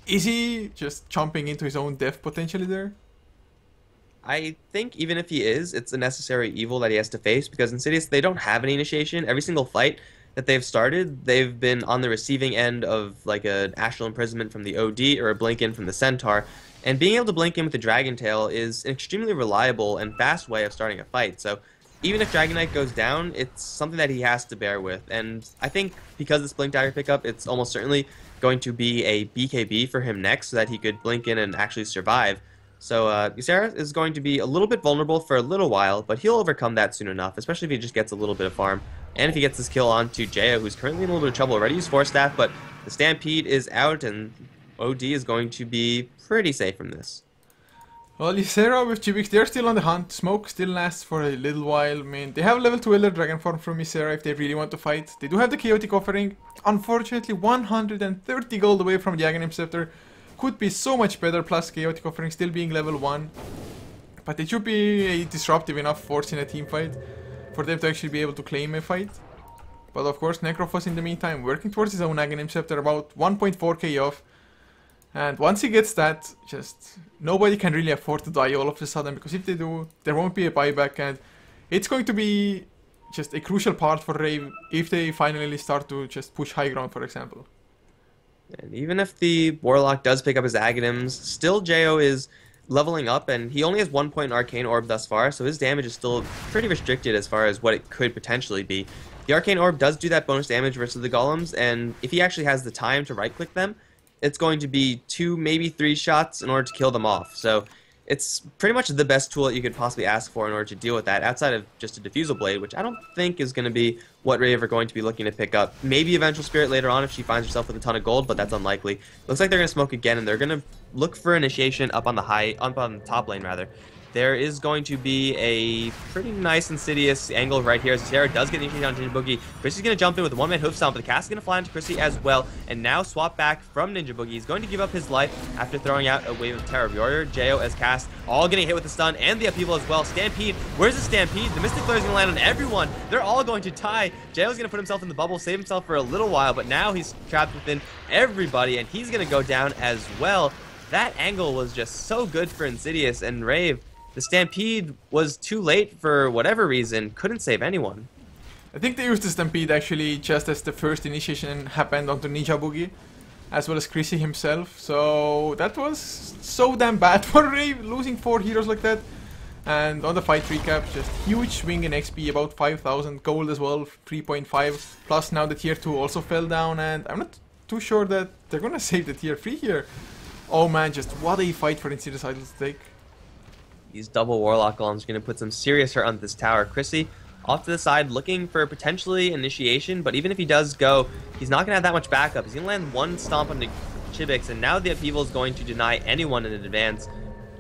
S1: is he just chomping into his own death potentially there?
S2: I think even if he is, it's a necessary evil that he has to face because Insidious, they don't have any initiation. Every single fight that they've started, they've been on the receiving end of like an astral imprisonment from the OD or a blink in from the Centaur. And being able to blink in with the Dragon Tail is an extremely reliable and fast way of starting a fight. So even if Dragon Knight goes down, it's something that he has to bear with. And I think because this Blink Dagger pickup, it's almost certainly going to be a BKB for him next so that he could blink in and actually survive. So Ysera is going to be a little bit vulnerable for a little while, but he'll overcome that soon enough, especially if he just gets a little bit of farm. And if he gets this kill onto Jaya, who's currently in a little bit of trouble, already used Force Staff, but the Stampede is out, and OD is going to be pretty safe from this.
S1: Well, Ysera with Chibix, they're still on the hunt. Smoke still lasts for a little while. I mean, they have level 2 Elder Dragon form from Ysera if they really want to fight. They do have the Chaotic Offering. Unfortunately, 130 gold away from the Aghanim Scepter. Could be so much better, plus Chaotic Offering still being level 1. But it should be a disruptive enough force in a team fight for them to actually be able to claim a fight. But of course, Necrophos in the meantime working towards his own Aghanim Scepter, about 1.4k off. And once he gets that, just nobody can really afford to die all of a sudden, because if they do, there won't be a buyback, and it's going to be just a crucial part for Rave if they finally start to just push high ground, for example.
S2: And even if the Warlock does pick up his Aghanims, still Jo is leveling up, and he only has 1 point in Arcane Orb thus far, so his damage is still pretty restricted as far as what it could potentially be. The Arcane Orb does do that bonus damage versus the Golems, and if he actually has the time to right-click them, it's going to be 2, maybe 3 shots in order to kill them off. So it's pretty much the best tool that you could possibly ask for in order to deal with that, outside of just a Diffusal Blade, which I don't think is going to be what Rave are going to be looking to pick up. Maybe Vengeful Spirit later on if she finds herself with a ton of gold, but that's unlikely. Looks like they're going to smoke again, and they're going to look for initiation up on the top lane rather. There is going to be a pretty nice Insidious angle right here as Sarah does get initiated on Ninja Boogie. Chrissy's going to jump in with a one-man hoof stomp, but the cast is going to fly into Chrissy as well. And now swap back from Ninja Boogie. He's going to give up his life after throwing out a wave of Terror of Warrior. Jo as cast, all getting hit with the stun and the upheaval as well. Stampede, where's the Stampede? The Mystic Flare is going to land on everyone. They're all going to die. Jo's going to put himself in the bubble, save himself for a little while, but now he's trapped within everybody, and he's going to go down as well. That angle was just so good for Insidious and Rave. The Stampede was too late for whatever reason, couldn't save anyone.
S1: I think they used the Stampede actually just as the first initiation happened onto Ninja Boogie, as well as Chrissy himself, so that was so damn bad for Rave, losing 4 heroes like that. And on the fight recap, just huge swing in XP, about 5,000 gold as well, 3.5, plus now the tier 2 also fell down, and I'm not too sure that they're gonna save the tier 3 here. Oh man, just what a fight for Insidious Idol to take.
S2: These double Warlock Golems are going to put some serious hurt on this tower. Chrissy off to the side looking for potentially initiation, but even if he does go, he's not going to have that much backup. He's going to land one stomp on the Chibix, and now the upheaval is going to deny anyone in advance.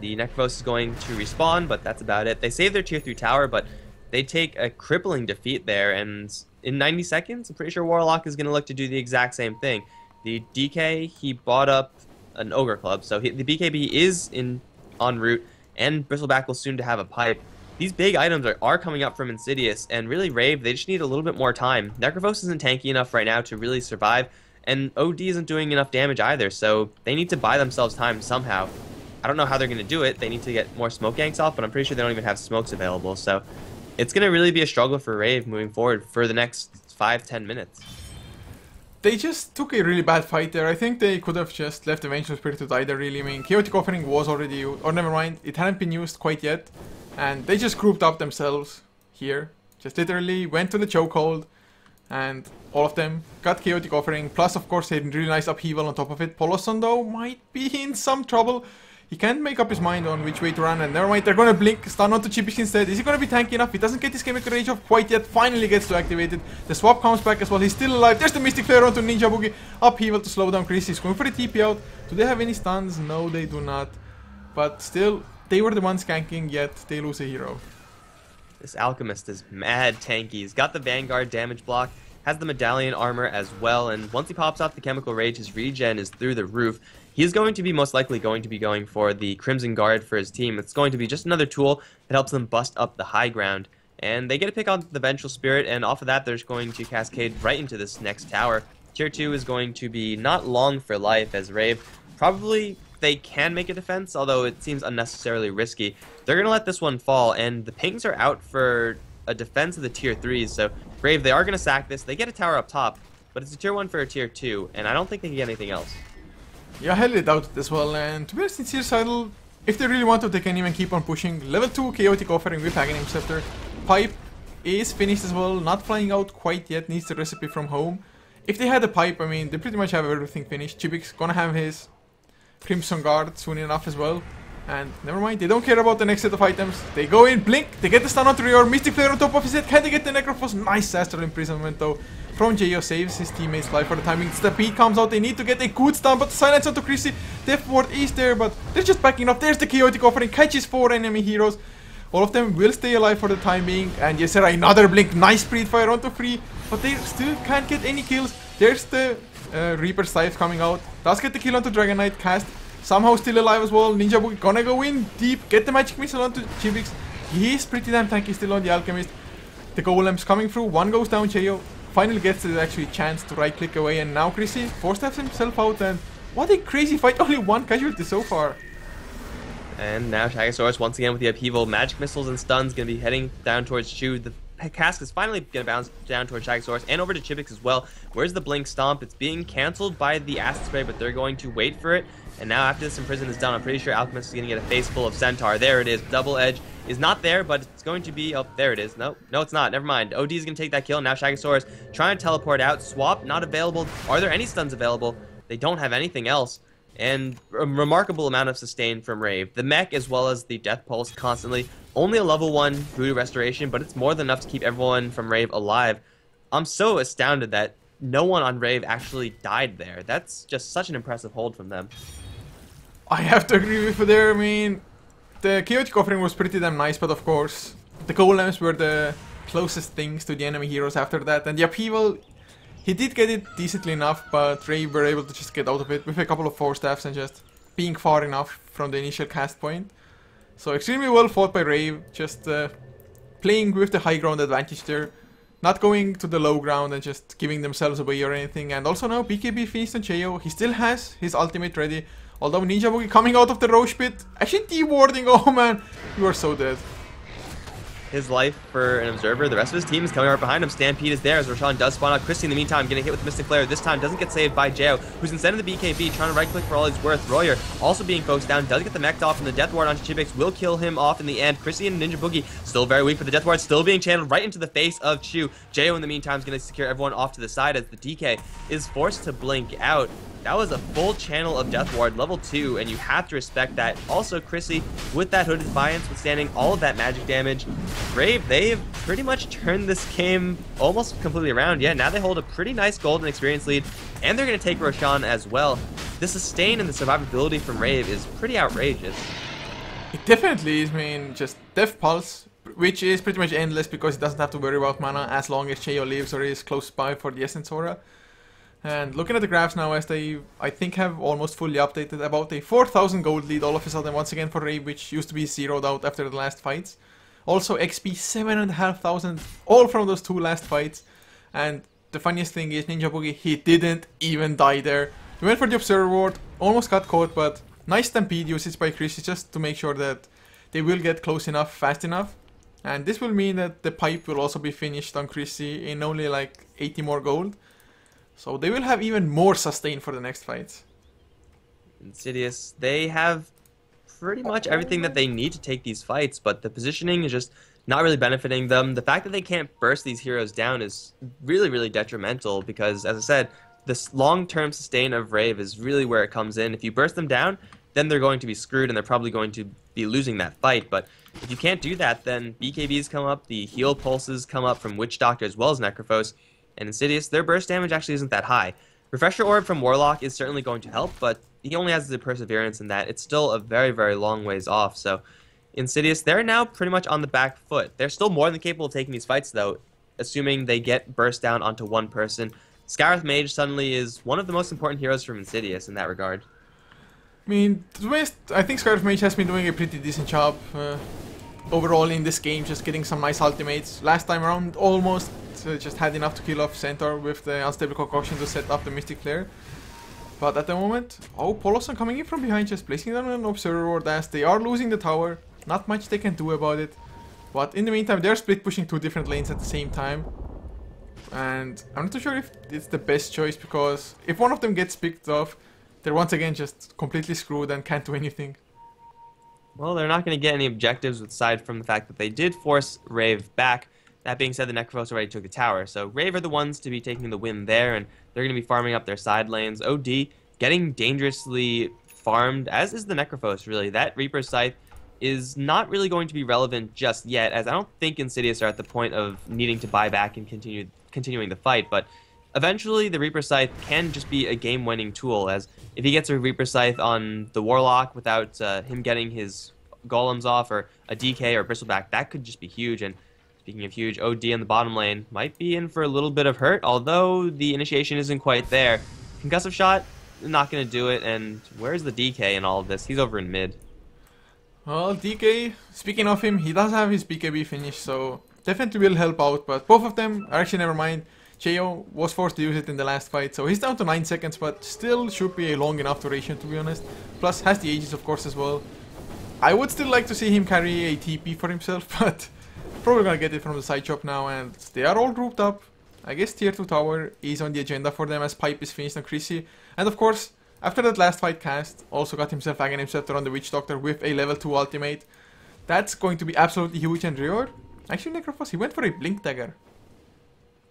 S2: The Necrophos is going to respawn, but that's about it. They save their tier 3 tower, but they take a crippling defeat there, and in 90 seconds, I'm pretty sure Warlock is going to look to do the exact same thing. The DK, he bought up an Ogre Club, so the BKB is en route, and Bristleback will soon to have a pipe. These big items are coming up from Insidious, and really Rave, they just need a little bit more time. Necrophos isn't tanky enough right now to really survive, and OD isn't doing enough damage either, so they need to buy themselves time somehow. I don't know how they're going to do it. They need to get more smoke ganks off, but I'm pretty sure they don't even have smokes available, so it's going to really be a struggle for Rave moving forward for the next 5-10 minutes.
S1: They just took a really bad fight there. I think they could have just left the Vengeful Spirit to die there, really. I mean, Chaotic Offering was already used, or never mind, it hadn't been used quite yet. And they just grouped up themselves here. Just literally went to the chokehold, and all of them got Chaotic Offering. Plus, of course, a really nice upheaval on top of it. Poloson, though, might be in some trouble. He can't make up his mind on which way to run, and never mind, they're gonna blink, stun onto Chibix instead. Is he gonna be tanky enough? He doesn't get his Chemical Rage off quite yet, finally gets to activate it. The swap comes back as well, he's still alive. There's the Mystic Flare onto Ninja Boogie. Upheaval to slow down Chris. He's going for the TP out. Do they have any stuns? No, they do not. But still, they were the ones ganking, yet they lose a hero.
S2: This Alchemist is mad tanky. He's got the Vanguard damage block, has the Medallion armor as well, and once he pops off the Chemical Rage, his regen is through the roof. He's going to be most likely going to be going for the Crimson Guard for his team. It's going to be just another tool that helps them bust up the high ground. And they get to pick on the Vengeful Spirit, and off of that, they're going to cascade right into this next tower. Tier 2 is going to be not long for life, as Rave probably they can make a defense, although it seems unnecessarily risky. They're going to let this one fall, and the pings are out for a defense of the tier 3s. So Rave, they are going to sack this. They get a tower up top, but it's a tier 1 for a tier 2, and I don't think they can get anything else.
S1: Yeah, I highly doubt it as well, and to be honest, Insidious, if they really want to, they can even keep on pushing. Level 2 chaotic offering with Aghanim Scepter. Pipe is finished as well, not flying out quite yet, needs the recipe from home. If they had a pipe, I mean, they pretty much have everything finished. Chibik's gonna have his Crimson Guard soon enough as well. And never mind, they don't care about the next set of items. They go in, blink, they get the stun on Rior, Mystic Flare on top of his head. Can they get the Necrophos? Nice Astral Imprisonment though. From Jo saves his teammate's life for the timing. Stampede comes out, they need to get a good stun, but the silence onto Chrissy. Death Ward is there, but they're just backing up. There's the chaotic offering, catches 4 enemy heroes. All of them will stay alive for the time being. And yes sir, another blink, nice Breed Fire onto 3. But they still can't get any kills. There's the Reaper Scythe coming out. Does get the kill onto Dragon Knight, cast. Somehow still alive as well. Ninja Boogie gonna go in deep, get the Magic Missile onto Chibix. He is pretty damn tanky still on the Alchemist. The Golems coming through, one goes down, Jo finally gets the actually chance to right click away, and now Chrissy 4-steps himself out, and what a crazy fight, only 1 casualty so far.
S2: And now Shagasaurus once again with the upheaval, Magic Missiles and Stuns gonna be heading down towards Chu. The cask is finally gonna bounce down towards Shagasaurus and over to Chibix as well. Where's the Blink Stomp? It's being cancelled by the Acid Spray, but they're going to wait for it. And now after this Imprison is done, I'm pretty sure Alchemist is going to get a face full of Centaur. There it is. Double Edge is not there, but it's going to be... Oh, there it is. No, it's not. Never mind. OD is going to take that kill. Now Shagasaurus trying to teleport out. Swap not available. Are there any stuns available? They don't have anything else. And a remarkable amount of sustain from Rave. The mech as well as the Death Pulse constantly. Only a level 1 Voodoo Restoration, but it's more than enough to keep everyone from Rave alive. I'm so astounded that no one on Rave actually died there. That's just such an impressive hold from them.
S1: I have to agree with you there. I mean, the chaotic offering was pretty damn nice, but of course, the golems were the closest things to the enemy heroes after that. And the upheaval, he did get it decently enough, but Ray were able to just get out of it with a couple of 4-staffs and just being far enough from the initial cast point. So extremely well fought by Rave, just playing with the high ground advantage there. Not going to the low ground and just giving themselves away or anything. And also now BKB finished on Jo. He still has his ultimate ready. Although Ninja Boogie coming out of the Roche Pit, actually de-warding. Oh man, you are so dead.
S2: His life for an observer. The rest of his team is coming right behind him. Stampede is there as Roshan does spawn out. Christy in the meantime getting hit with Mystic Flare. This time doesn't get saved by Jo, who's instead of the BKB trying to right click for all he's worth. Royer also being focused down, does get the mech off, and the Death Ward onto Chibix will kill him off in the end. Christy and Ninja Boogie still very weak, but the Death Ward still being channeled right into the face of Chu. Jo in the meantime is going to secure everyone off to the side as the DK is forced to blink out. That was a full channel of Death Ward, level 2, and you have to respect that. Also, Chrissy, with that Hooded Defiance, withstanding all of that magic damage. Rave, they've pretty much turned this game almost completely around. Yeah, now they hold a pretty nice golden experience lead, and they're going to take Roshan as well. The sustain and the survivability from Rave is pretty outrageous.
S1: It definitely is, I mean, just Death Pulse, which is pretty much endless because it doesn't have to worry about mana as long as Jo lives or is close by for the Essence Aura. And looking at the graphs now, as they, I think, have almost fully updated, about a 4,000 gold lead all of a sudden once again for Rave, which used to be zeroed out after the last fights. Also XP 7,500, all from those 2 last fights. And the funniest thing is Ninja Boogie, he didn't even die there. He went for the Observer Ward, almost got caught, but nice Stampede usage by Chris just to make sure that they will get close enough, fast enough. And this will mean that the pipe will also be finished on Chrissy in only like 80 more gold. So they will have even more sustain for the next fights.
S2: Insidious, they have pretty much everything that they need to take these fights, but the positioning is just not really benefiting them. The fact that they can't burst these heroes down is really, really detrimental because, as I said, this long-term sustain of Rave is really where it comes in. If you burst them down, then they're going to be screwed and they're probably going to be losing that fight. But if you can't do that, then BKBs come up, the heal pulses come up from Witch Doctor as well as Necrophos. And Insidious, their burst damage actually isn't that high. Refresher Orb from Warlock is certainly going to help, but he only has the Perseverance in that. It's still a very, very long ways off. So Insidious, they're now pretty much on the back foot. They're still more than capable of taking these fights, though, assuming they get burst down onto one person. Scarith Mage suddenly is one of the most important heroes from Insidious in that regard.
S1: I mean, to be honest, I think Scarith Mage has been doing a pretty decent job overall in this game, just getting some nice ultimates. Last time around, almost just had enough to kill off Centaur with the Unstable Concoction to set up the Mystic Flare. But at the moment, oh, Polosan coming in from behind, just placing down an observer ward as they are losing the tower. Not much they can do about it. But in the meantime, they're split pushing two different lanes at the same time. And I'm not too sure if it's the best choice, because if one of them gets picked off, they're once again just completely screwed and can't do anything.
S2: Well, they're not going to get any objectives aside from the fact that they did force Rave back. That being said, the Necrophos already took the tower, so Rave are the ones to be taking the win there, and they're going to be farming up their side lanes. OD getting dangerously farmed, as is the Necrophos, really. That Reaper Scythe is not really going to be relevant just yet, as I don't think Insidious are at the point of needing to buy back and continuing the fight, but eventually the Reaper Scythe can just be a game-winning tool, as if he gets a Reaper Scythe on the Warlock without him getting his golems off, or a DK or a Bristleback, that could just be huge. And speaking of huge, OD in the bottom lane might be in for a little bit of hurt, although the initiation isn't quite there. Concussive shot, not going to do it, and where's the DK in all of this? He's over in mid.
S1: Well, DK, speaking of him, he does have his BKB finish, so definitely will help out, but both of them are actually never mind. Cheo was forced to use it in the last fight, so he's down to 9 seconds, but still should be a long enough duration, to be honest. Plus, has the Aegis, of course, as well. I would still like to see him carry a TP for himself, but probably gonna get it from the side shop now, and they are all grouped up. I guess tier 2 tower is on the agenda for them, as Pipe is finished on Chrissy. And of course, after that last fight, Cast also got himself Aghanim Scepter on the Witch Doctor with a level 2 ultimate. That's going to be absolutely huge, and Rior, actually Necrophos, he went for a Blink Dagger.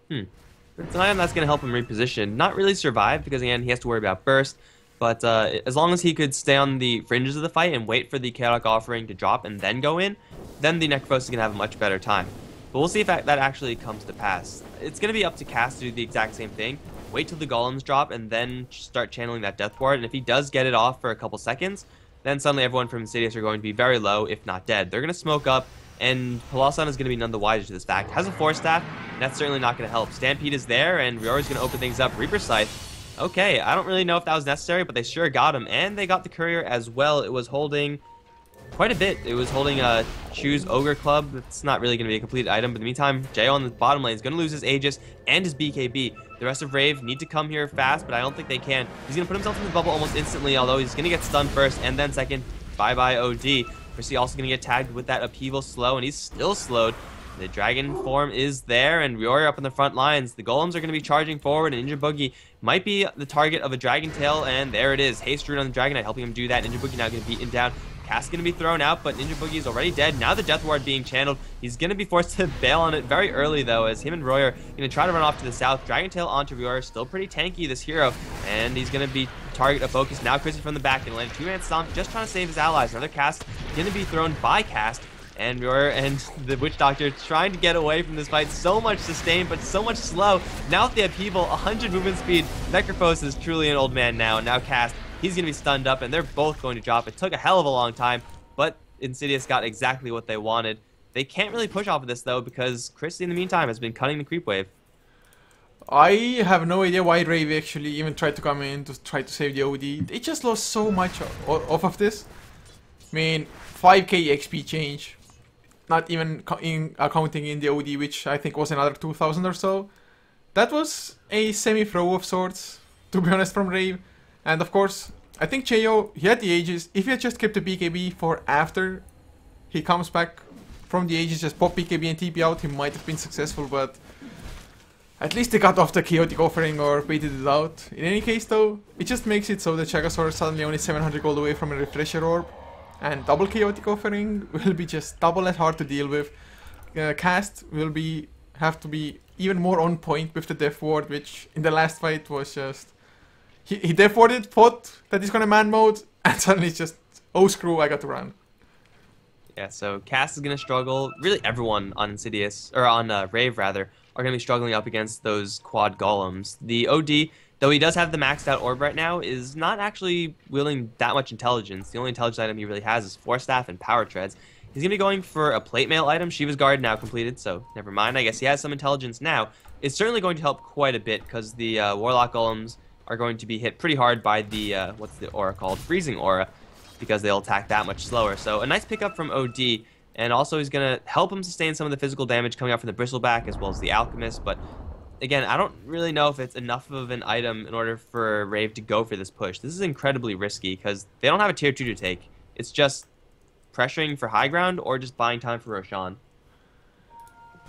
S2: It's an item that's going to help him reposition. Not really survive, because again, he has to worry about burst. But as long as he could stay on the fringes of the fight and wait for the Chaotic Offering to drop and then go in, then the Necrophos is going to have a much better time. But we'll see if that actually comes to pass. It's going to be up to Cass to do the exact same thing. Wait till the golems drop and then start channeling that Death Ward. And if he does get it off for a couple seconds, then suddenly everyone from Insidious are going to be very low, if not dead. They're going to smoke up, and Polosan is going to be none the wiser to this fact. Has a Force Staff, and that's certainly not going to help. Stampede is there, and Rior is going to open things up. Reaper Scythe. Okay, I don't really know if that was necessary, but they sure got him. And they got the Courier as well. It was holding quite a bit. It was holding a Choose Ogre Club. That's not really going to be a complete item. But in the meantime, Jayo on the bottom lane is going to lose his Aegis and his BKB. The rest of Rave need to come here fast, but I don't think they can. He's going to put himself in the bubble almost instantly, although he's going to get stunned first and then second. Bye-bye OD. Chrissy also going to get tagged with that Upheaval slow, and he's still slowed. The Dragon form is there, and Rior up in the front lines. The Golems are going to be charging forward, and Ninja Boogie might be the target of a Dragon Tail, and there it is. Haste Rune on the Dragon Knight helping him do that. Ninja Boogie now going to be beaten down. Cass going to be thrown out, but Ninja Boogie is already dead. Now the Death Ward being channeled. He's going to be forced to bail on it very early, though, as him and Roy are going to try to run off to the south. Dragon Tail onto Rior, still pretty tanky, this hero, and he's going to be target of focus. Now Chrissy from the back and land a 2-man stomp, just trying to save his allies. Another Cast going to be thrown by Cast, and Rior and the Witch Doctor trying to get away from this fight. So much sustain, but so much slow. Now with the upheaval, 100 movement speed. Necrophos is truly an old man now, and now Cast, he's going to be stunned up, and they're both going to drop. It took a hell of a long time, but Insidious got exactly what they wanted. They can't really push off of this, though, because Chrissy, in the meantime, has been cutting the creep wave.
S1: I have no idea why Rave actually even tried to come in to try to save the OD. They just lost so much off of this. I mean, 5k XP change. Not even accounting in the OD, which I think was another 2,000 or so. That was a semi-throw of sorts, to be honest, from Rave. And of course, I think Cheo, he had the Aegis. If he had just kept the BKB for after he comes back from the Aegis, just pop BKB and TP out, he might have been successful, but at least they got off the Chaotic Offering or baited it out. In any case, though, it just makes it so that Chagasaur is suddenly only 700 gold away from a Refresher Orb, and double Chaotic Offering will be just double as hard to deal with. Cast will have to be even more on point with the Death Ward, which in the last fight was just... He Death Warded, thought that he's gonna man mode, and suddenly it's just, oh screw, I got to run.
S2: Yeah, so Cass is going to struggle. Really everyone on Insidious, or on Rave rather, are going to be struggling up against those quad golems. The OD, though he does have the maxed out orb right now, is not actually wielding that much intelligence. The only intelligence item he really has is Force Staff and Power Treads. He's going to be going for a plate mail item. Shiva's Guard now completed, so never mind. I guess he has some intelligence now. It's certainly going to help quite a bit, because the Warlock golems are going to be hit pretty hard by the, what's the aura called? Freezing Aura, because they'll attack that much slower. So a nice pickup from OD, and also he's going to help him sustain some of the physical damage coming out from the Bristleback as well as the Alchemist, but again, I don't really know if it's enough of an item in order for Rave to go for this push. This is incredibly risky because they don't have a tier 2 to take. It's just pressuring for high ground or just buying time for Roshan.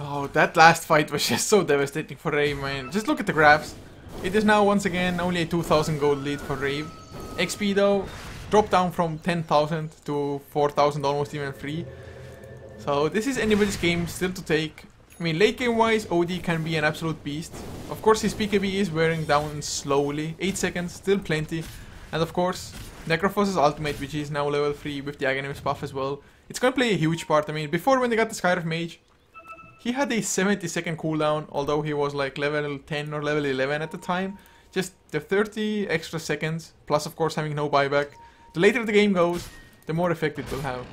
S1: Oh, that last fight was just so devastating for Rave, man. Just look at the graphs. It is now once again only a 2,000 gold lead for Rave. XP though dropped down from 10,000 to 4,000, almost even free. So this is anybody's game still to take. I mean, late game wise, OD can be an absolute beast. Of course, his BKB is wearing down slowly. 8 seconds, still plenty. And of course, Necrophos's ultimate, which is now level 3 with the Aghanim's buff as well. It's gonna play a huge part. I mean, before when they got the Skywrath Mage, he had a 70-second cooldown, although he was like level 10 or level 11 at the time. Just the 30 extra seconds, plus of course having no buyback. The later the game goes, the more effect it will have.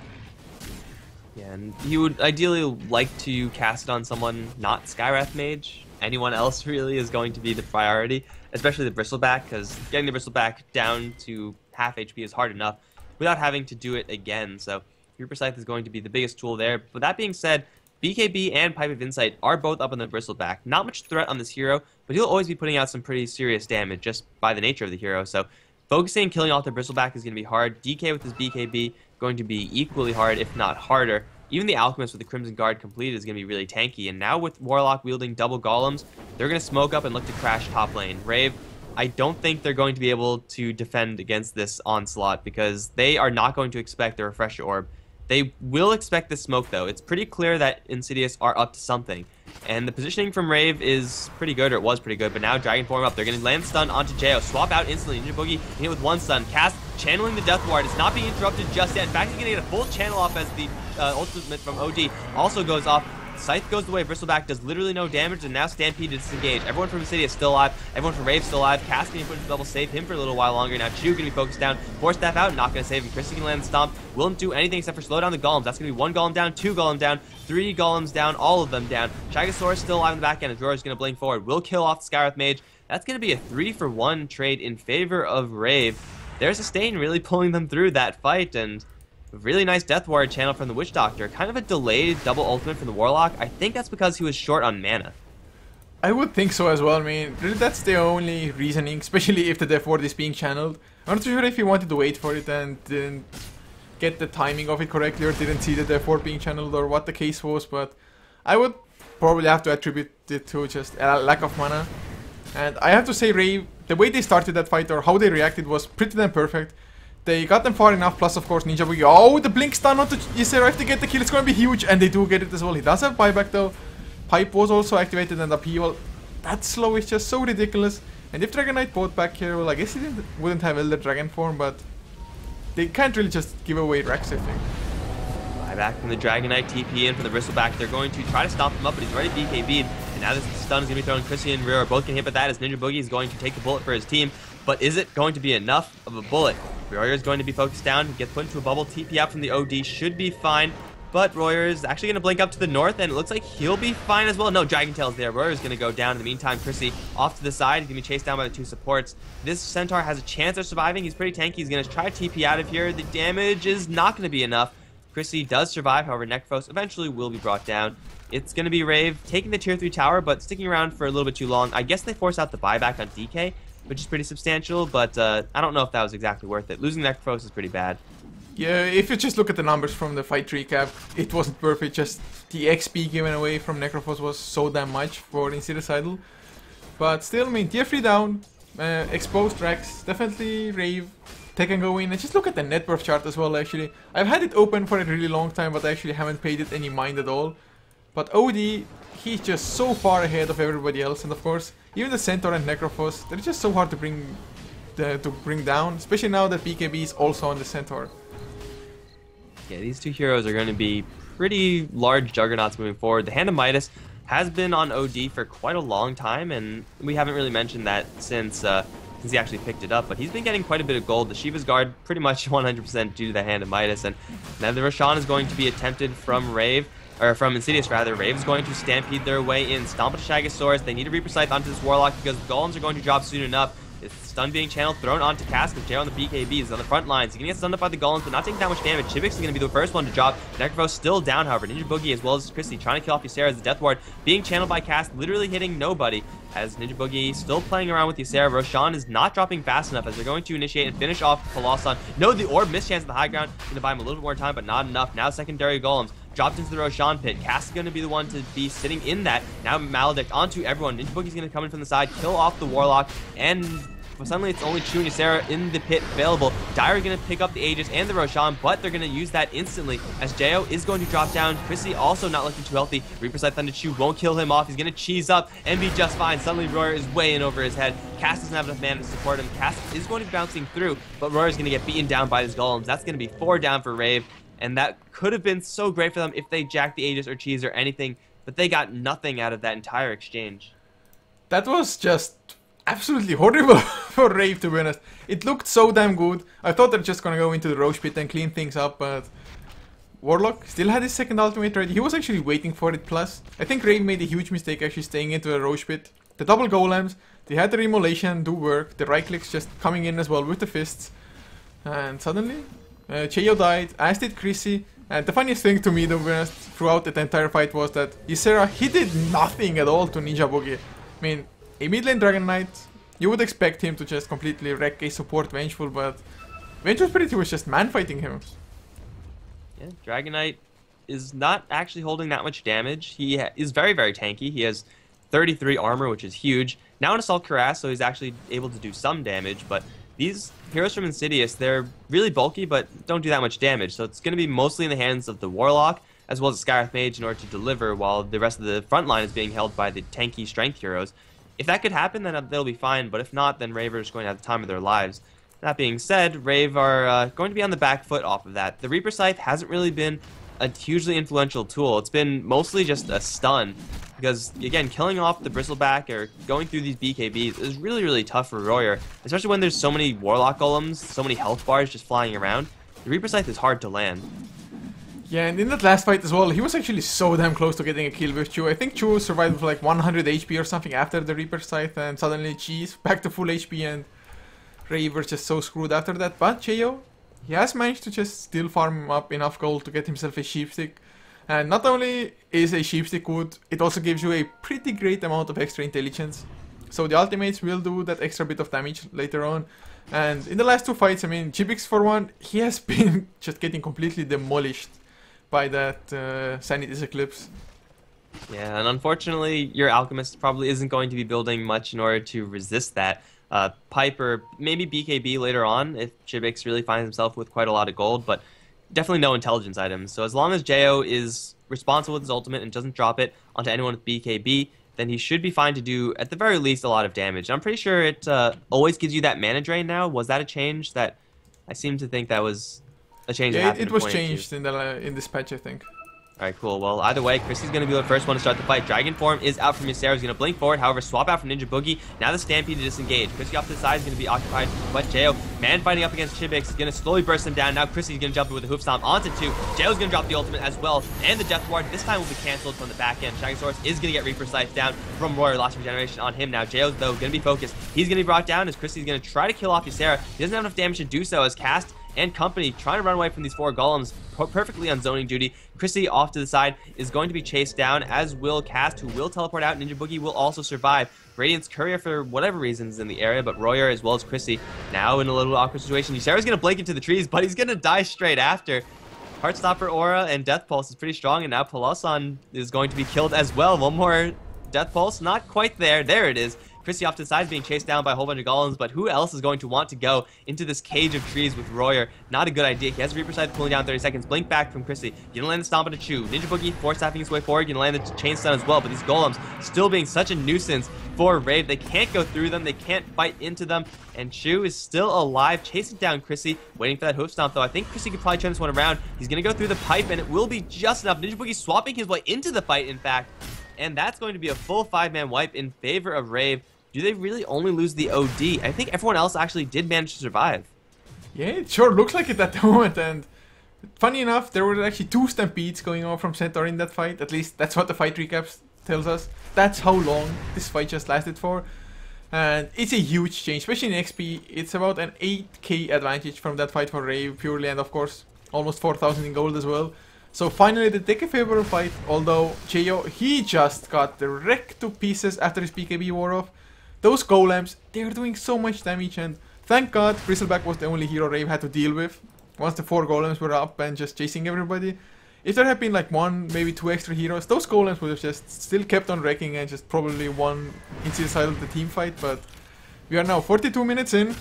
S2: Yeah, and you would ideally like to cast it on someone not Skywrath Mage. Anyone else really is going to be the priority, especially the Bristleback, because getting the Bristleback down to half HP is hard enough without having to do it again. So Reaper Scythe is going to be the biggest tool there. But that being said, BKB and Pipe of Insight are both up on the Bristleback. Not much threat on this hero, but he'll always be putting out some pretty serious damage just by the nature of the hero. So focusing and killing off the Bristleback is going to be hard. DK with his BKB going to be equally hard, if not harder. Even the Alchemist with the Crimson Guard completed is going to be really tanky. And now with Warlock wielding double Golems, they're going to smoke up and look to crash top lane. Rave, I don't think they're going to be able to defend against this onslaught because they are not going to expect the Refresher Orb. They will expect the smoke, though. It's pretty clear that Insidious are up to something. And the positioning from Rave is pretty good, or it was pretty good, but now Dragon form up. They're going to land stun onto Jao. Swap out instantly. Ninja Boogie hit with one stun. Cast, channeling the Death Ward. It's not being interrupted just yet. In fact, he's going to get a full channel off as the ultimate from OD also goes off. Scythe goes the way. Bristleback does literally no damage, and now Stampede is disengaged. Everyone from Insidious is still alive. Everyone from Rave still alive. Cass can put into double, save him for a little while longer. Now Chu going to be focused down. Force Staff out, not going to save him. Chrissy can land the Stomp. Won't do anything except for slow down the Golems. That's going to be 1 Golem down, 2 Golem down, 3 Golems down, all of them down. Shagasaurus still alive in the back end. Aurora is going to blink forward. Will kill off the Skywrath Mage. That's going to be a 3-for-1 trade in favor of Rave. There's a Sustain really pulling them through that fight, and a really nice Death Ward channel from the Witch Doctor. Kind of a delayed double ultimate from the Warlock. I think that's because he was short on mana.
S1: I would think so as well. I mean, really that's the only reasoning, especially if the Death Ward is being channeled. I'm not sure if he wanted to wait for it and didn't get the timing of it correctly, or didn't see the Death Ward being channeled, or what the case was, but I would probably have to attribute it to just a lack of mana. And I have to say, Rave, the way they started that fight, or how they reacted, was pretty damn perfect. They got them far enough, plus of course Ninja Boogie. Oh, the blink stun onto Yserif to get the kill. It's going to be huge, and they do get it as well. He does have buyback though. Pipe was also activated, and upheaval. That slow is just so ridiculous. And if Dragon Knight bought back here, well, I guess he wouldn't have Elder Dragon form, but they can't really just give away Rex, I think.
S2: Buyback from the Dragon Knight, TP in from the Bristleback. They're going to try to stop him up, but he's already BKB'd. And now this stun is going to be thrown. Chrissy and Rear both can hit with that as Ninja Boogie is going to take the bullet for his team. But is it going to be enough of a bullet? Royer is going to be focused down. He gets put into a bubble. TP out from the OD should be fine. But Royer is actually going to blink up to the north, and it looks like he'll be fine as well. No, Dragon Tail's there. Royer is going to go down. In the meantime, Chrissy off to the side. He's going to be chased down by the 2 supports. This Centaur has a chance of surviving. He's pretty tanky. He's going to try to TP out of here. The damage is not going to be enough. Chrissy does survive. However, Necrophos eventually will be brought down. It's going to be Rave taking the tier 3 tower, but sticking around for a little bit too long. I guess they force out the buyback on DK, which is pretty substantial, but I don't know if that was exactly worth it. Losing Necrophos is pretty bad.
S1: Yeah, if you just look at the numbers from the fight recap, it wasn't perfect. Just the XP given away from Necrophos was so damn much for Insidious Idol. But still, I mean, tier 3 down, exposed Rex, definitely Rave, take and go in. And just look at the net worth chart as well, actually. I've had it open for a really long time, but I actually haven't paid it any mind at all. But OD, he's just so far ahead of everybody else, and of course, even the Centaur and Necrophos, they're just so hard to bring down, especially now that BKB is also on the Centaur.
S2: Yeah, these two heroes are going to be pretty large juggernauts moving forward. The Hand of Midas has been on OD for quite a long time, and we haven't really mentioned that since he actually picked it up, but he's been getting quite a bit of gold. The Shiva's Guard pretty much 100% due to the Hand of Midas, and now the Roshan is going to be attempted from Rave, or from Insidious rather. Rave is going to stampede their way in, stomp at Shagasaurus. They need a Reaper Scythe onto this Warlock because the Golems are going to drop soon enough. It's stun being channeled, thrown onto Cask with Jay on the BKBs on the front lines. He's gonna get stunned up by the golems, but not taking that much damage. Chibix is gonna be the first one to drop. Necrophos still down, however. Ninja Boogie as well as Chrissy trying to kill off Ysera as the Death Ward being channeled by Cask, literally hitting nobody. As Ninja Boogie still playing around with Ysera. Roshan is not dropping fast enough as they're going to initiate and finish off Colosson. No, the orb mischance at the high ground. Gonna buy him a little bit more time, but not enough. Now secondary golems dropped into the Roshan pit. Cass is going to be the one to be sitting in that. Now Maledict onto everyone. Ninja Boogie's going to come in from the side, kill off the Warlock, and suddenly it's only Chu and Ysera in the pit available. Dire going to pick up the Aegis and the Roshan, but they're going to use that instantly as Jo is going to drop down. Chrissy also not looking too healthy. Reaper Scythe Thunder Chu won't kill him off. He's going to cheese up and be just fine. Suddenly Royer is way in over his head. Cass doesn't have enough mana to support him. Cass is going to be bouncing through, but Royer's going to get beaten down by his golems. That's going to be 4 down for Rave. And that could have been so great for them if they jacked the Aegis or cheese or anything, but they got nothing out of that entire exchange.
S1: That was just absolutely horrible for Rave, to be honest. It looked so damn good. I thought they're just gonna go into the Roche pit and clean things up, but Warlock still had his second ultimate ready. He was actually waiting for it. Plus, I think Rave made a huge mistake actually staying into the Roche pit. The double golems, they had the remolation do work. The right clicks just coming in as well with the fists. And suddenly, Cheo died, as did Chrissy. And the funniest thing to me, to be honest, throughout that entire fight was that Ysera, he did nothing at all to Ninja Boogie. I mean, a mid lane Dragon Knight, you would expect him to just completely wreck a support Vengeful, but Vengeful Spirit, he was just man-fighting him.
S2: Yeah, Dragon Knight is not actually holding that much damage. He is very, very tanky. He has 33 armor, which is huge. Now in Assault Cuirass, so he's actually able to do some damage, but these heroes from Insidious, they're really bulky, but don't do that much damage. So it's going to be mostly in the hands of the Warlock, as well as the Skywrath Mage in order to deliver, while the rest of the front line is being held by the tanky strength heroes. If that could happen, then they'll be fine, but if not, then Rave are just going to have the time of their lives. That being said, Rave are going to be on the back foot off of that. The Reaper Scythe hasn't really been a hugely influential tool. It's been mostly just a stun, because, again, killing off the Bristleback or going through these BKBs is really, really tough for Royer, especially when there's so many Warlock Golems, so many health bars just flying around. The Reaper Scythe is hard to land.
S1: Yeah, and in that last fight as well, he was actually so damn close to getting a kill with Chu. I think Chu survived with like 100 HP or something after the Reaper Scythe, and suddenly she's back to full HP, and Rave was just so screwed after that. But Cheo, he has managed to just still farm up enough gold to get himself a Sheepstick. And not only is a Sheepstick good, it also gives you a pretty great amount of extra intelligence. So the ultimates will do that extra bit of damage later on. And in the last 2 fights, I mean, Chibix for one, he has been just getting completely demolished by that Sanity's Eclipse.
S2: Yeah, and unfortunately, your Alchemist probably isn't going to be building much in order to resist that. Pipe or maybe BKB later on if Chibix really finds himself with quite a lot of gold, but definitely no intelligence items. So as long as Jo is responsible with his ultimate and doesn't drop it onto anyone with BKB, then he should be fine to do, at the very least, a lot of damage. I'm pretty sure it always gives you that mana drain now. Was that a change? That I seem to think that was a change.
S1: Yeah,
S2: that
S1: it was changed in this patch, I think.
S2: Alright, cool. Well, either way, Chrissy's going to be the first one to start the fight. Dragon form is out from Ysera. He's going to blink forward. However, swap out from Ninja Boogie. Now the Stampede to disengage. Chrissy off to the side is going to be occupied. But Jo, man fighting up against Chibix, is going to slowly burst him down. Now Chrissy's going to jump in with a Hoof Stomp onto 2. Jo's going to drop the ultimate as well. And the Death Ward this time will be cancelled from the back end. Shagosaurus is going to get Reaper Scythe down from Royer. Lost regeneration on him now. Jo's, though, going to be focused. He's going to be brought down as Chrissy's going to try to kill off Ysera. He doesn't have enough damage to do so as Cast and company trying to run away from these 4 golems perfectly on zoning duty. Chrissy off to the side is going to be chased down, as will Cast, who will teleport out. Ninja Boogie will also survive. Radiant's Courier, for whatever reasons, in the area, but Royer as well as Chrissy now in a little awkward situation. Ysera's going to blink into the trees, but he's going to die straight after. Heartstopper Aura and Death Pulse is pretty strong, and now Peloson is going to be killed as well. One more Death Pulse, not quite there. There it is. Chrissy off to the side being chased down by a whole bunch of golems, but who else is going to want to go into this cage of trees with Royer? Not a good idea. He has Reaper Scythe pulling down 30 seconds. Blink back from Chrissy. You're gonna land the Stomp on a Chu. Ninja Boogie force-tapping his way forward. You're gonna land the Chain Stun as well, but these golems still being such a nuisance for Rave. They can't go through them. They can't fight into them. And Chu is still alive, chasing down Chrissy, waiting for that Hoof Stomp, though. I think Chrissy could probably turn this one around. He's gonna go through the pipe, and it will be just enough. Ninja Boogie swapping his way into the fight, in fact. And that's going to be a full 5-man wipe in favor of Rave. Do they really only lose the OD? I think everyone else actually did manage to survive.
S1: Yeah, it sure looks like it at the moment, and funny enough, there were actually 2 Stampedes going on from Centaur in that fight. At least that's what the fight recaps tells us. That's how long this fight just lasted for. And it's a huge change, especially in XP. It's about an 8k advantage from that fight for Rave purely, and of course almost 4,000 in gold as well. So finally they take a favorable fight, although Cheo, he just got the wreck to pieces after his BKB wore off. Those golems, they're doing so much damage, and thank god Bristleback was the only hero Rave had to deal with once the 4 golems were up and just chasing everybody. If there had been like 1, maybe 2 extra heroes, those golems would have just still kept on wrecking and just probably won inside of the team fight. But we are now 42 minutes in.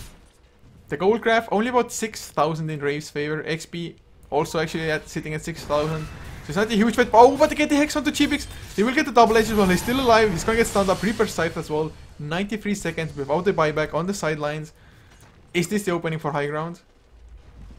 S1: The gold graph only about 6,000 in Rave's favor. XP also actually sitting at 6,000. So it's not a huge fight. Oh, but they get the hex onto Chibix. They will get the double edge as well. He's still alive. He's gonna get stunned up. Reaper's Scythe as well. 93 seconds without the buyback on the sidelines. Is this the opening for high ground?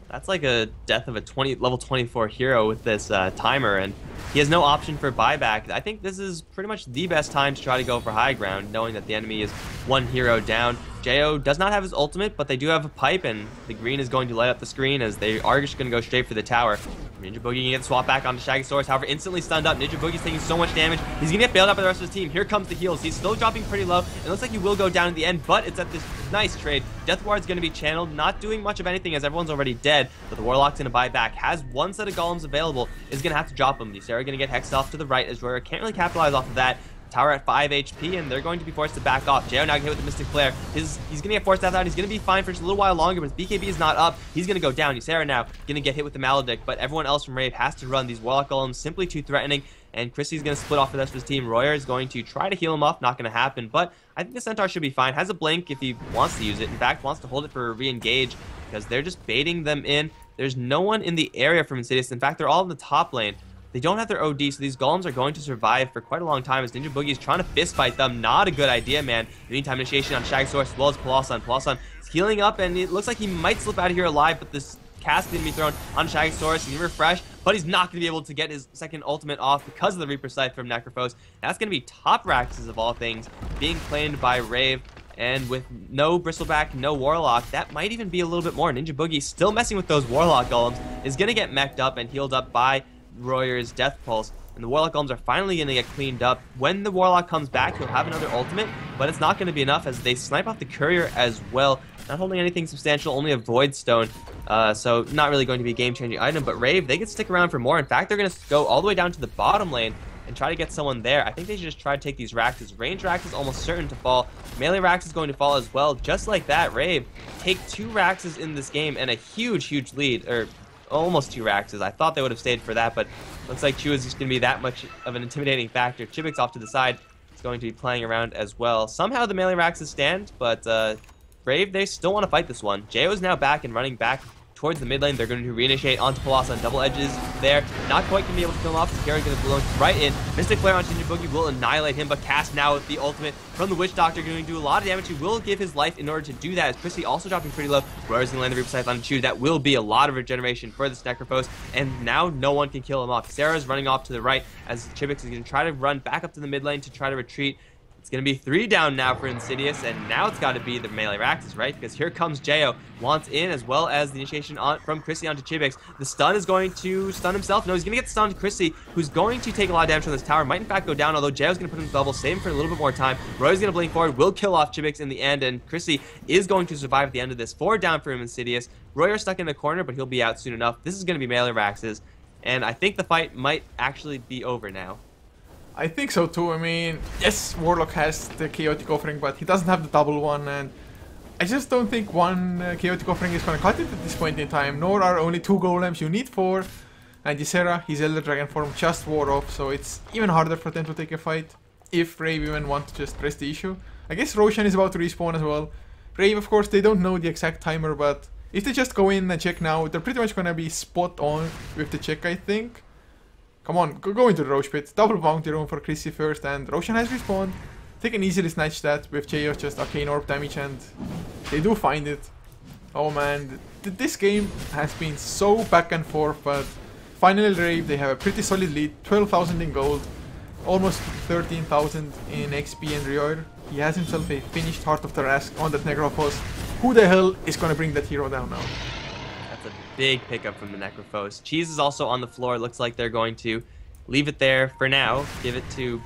S2: That's like a death of a level 24 hero with this timer, and he has no option for buyback. I think this is pretty much the best time to try to go for high ground, knowing that the enemy is 1 hero down. Jo does not have his ultimate, but they do have a pipe, and the green is going to light up the screen as they are just going to go straight for the tower. Ninja Boogie can get swapped back onto Shaggysaurus, however, instantly stunned up. Ninja Boogie's taking so much damage. He's going to get bailed out by the rest of his team. Here comes the heals. He's still dropping pretty low. It looks like he will go down at the end, but it's at this nice trade. Death Ward's going to be channeled, not doing much of anything as everyone's already dead, but the Warlock's going to buy back. Has 1 set of golems available, is going to have to drop them. Ysera going to get hexed off to the right as Royer can't really capitalize off of that. Tower at 5 HP, and they're going to be forced to back off. Jo now get hit with the Mystic Flare. He's going to get forced death out. He's going to be fine for just a little while longer, but his BKB is not up. He's going to go down. Ysera now going to get hit with the Maledict, but everyone else from Rave has to run. These Warlock Golems simply too threatening, and Chrissy's going to split off the rest of his team. Royer is going to try to heal him off. Not going to happen, but I think the Centaur should be fine. Has a blink if he wants to use it. In fact, wants to hold it for a re-engage because they're just baiting them in. There's no one in the area from Insidious. In fact, they're all in the top lane. They don't have their OD, so these golems are going to survive for quite a long time as Ninja Boogie is trying to fist fight them. Not a good idea, man. Meantime, initiation on Shaggysaurus as well as Palosan. Palosan is healing up, and it looks like he might slip out of here alive, but this cast is going to be thrown on Shaggysaurus. He's going to refresh, but he's not going to be able to get his second ultimate off because of the Reaper Scythe from Necrophos. That's going to be top Raxes of all things, being claimed by Rave. And with no Bristleback, no Warlock, that might even be a little bit more. Ninja Boogie still messing with those Warlock golems, is going to get mech'd up and healed up by Royer's Death Pulse, and the Warlock Golems are finally going to get cleaned up. When the Warlock comes back, he'll have another ultimate, but it's not going to be enough as they snipe off the Courier as well. Not holding anything substantial, only a Void Stone, so not really going to be a game-changing item, but Rave, they can stick around for more. In fact, they're going to go all the way down to the bottom lane and try to get someone there. I think they should just try to take these Raxes. Range Rax is almost certain to fall. Melee Rax is going to fall as well. Just like that, Rave take 2 Raxes in this game and a huge, huge lead, or almost 2 Raxes. I thought they would have stayed for that, but looks like Chu is just going to be that much of an intimidating factor. Chibix off to the side is going to be playing around as well. Somehow the melee Raxes stand, but Brave, they still want to fight this one. Jo is now back and running back towards the mid lane. They're going to reinitiate onto Palosan. Double edges there. Not quite going to be able to kill him off. Gary's going to blow right in. Mystic Flare on Ninja Boogie will annihilate him, but Cast now with the ultimate from the Witch Doctor going to do a lot of damage. He will give his life in order to do that, as Chrissy also dropping pretty low. Royer's going to land the Reaper Scythe on Chu. That will be a lot of regeneration for this Necrophos, and now no one can kill him off. Sarah's running off to the right as Chibix is going to try to run back up to the mid lane to try to retreat. It's going to be 3 down now for Insidious, and now it's got to be the melee Raxes, right? Because here comes Jo, wants in, as well as the initiation from Chrissy onto Chibix. The stun is going to stun himself. No, he's going to get stunned to Chrissy, who's going to take a lot of damage from this tower. Might in fact go down, although Jo's going to put him in bubble, save him for a little bit more time. Roy's going to blink forward, will kill off Chibix in the end, and Chrissy is going to survive at the end of this. 4 down for him, Insidious. Royer stuck in the corner, but he'll be out soon enough. This is going to be melee Raxes, and I think the fight might actually be over now.
S1: I think so too. I mean, yes, Warlock has the Chaotic Offering, but he doesn't have the double one, and I just don't think one Chaotic Offering is going to cut it at this point in time, nor are only 2 golems. You need 4, and Ysera, his Elder Dragon form just wore off, so it's even harder for them to take a fight, if Rave even want to just press the issue. I guess Roshan is about to respawn as well. Rave, of course, they don't know the exact timer, but if they just go in and check now, they're pretty much going to be spot on with the check, I think. Come on, go into the Roche Pit. Double bounty room for Chrissy first, and Roshan has respawned. They can easily snatch that with Chaos, just arcane orb damage, and they do find it. Oh man, this game has been so back and forth, but finally Rave, they have a pretty solid lead. 12,000 in gold, almost 13,000 in XP, and Royer, he has himself a finished Heart of Tarask on that Necrophos. Who the hell is gonna bring that hero down now?
S2: Big pickup from the Necrophos. Cheese is also on the floor. Looks like they're going to leave it there for now. Give it to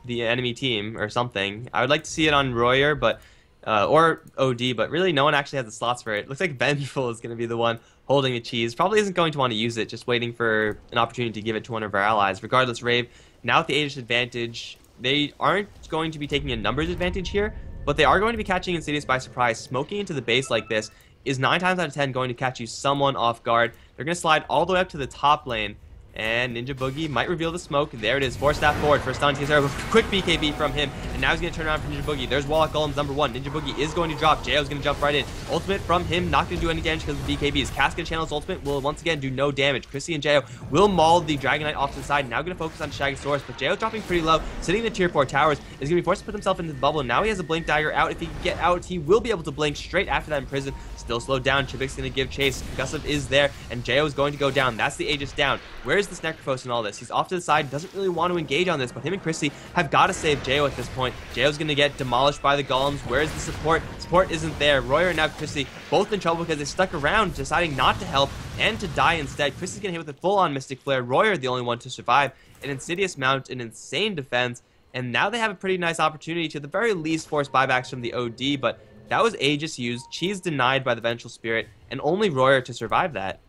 S2: the enemy team or something. I would like to see it on Royer, but or OD, but really no one actually has the slots for it. Looks like Vengeful is going to be the one holding the cheese. Probably isn't going to want to use it, just waiting for an opportunity to give it to one of our allies. Regardless, Rave, now with the Aegis advantage, they aren't going to be taking a numbers advantage here, but they are going to be catching Insidious by surprise. Smoking into the base like this is 9 times out of 10 going to catch you someone off guard. They're going to slide all the way up to the top lane, and Ninja Boogie might reveal the smoke. There it is. Force that forward for a stun. Quick BKB from him, and now he's going to turn around for Ninja Boogie. There's Warlock Golem's number 1. Ninja Boogie is going to drop. JO's going to jump right in. Ultimate from him, not going to do any damage because of the BKB. His Cascade Channel's ultimate will once again do no damage. Chrissy and Jo will maul the Dragon Knight off to the side. Now going to focus on Shaggosaurus, but JO dropping pretty low, sitting in the tier 4 towers, is going to be forced to put himself into the bubble. Now he has a Blink Dagger out. If he can get out, he will be able to blink straight after that in prison. Still slowed down. Chibik's going to give chase. Gustav is there, and JO is going to go down. That's the Aegis down. Where's this Necrophos and all this? He's off to the side, doesn't really want to engage on this, but him and Chrissy have got to save JO at this point. JO's going to get demolished by the golems. Where's the support? Support isn't there. Royer and now Chrissy both in trouble because they stuck around, deciding not to help and to die instead. Chrissy's going to hit with a full-on Mystic Flare. Royer the only one to survive. An Insidious mount, an insane defense, and now they have a pretty nice opportunity to, at the very least, force buybacks from the OD, but that was Aegis used, cheese denied by the Vengeful Spirit, and only Royer to survive that.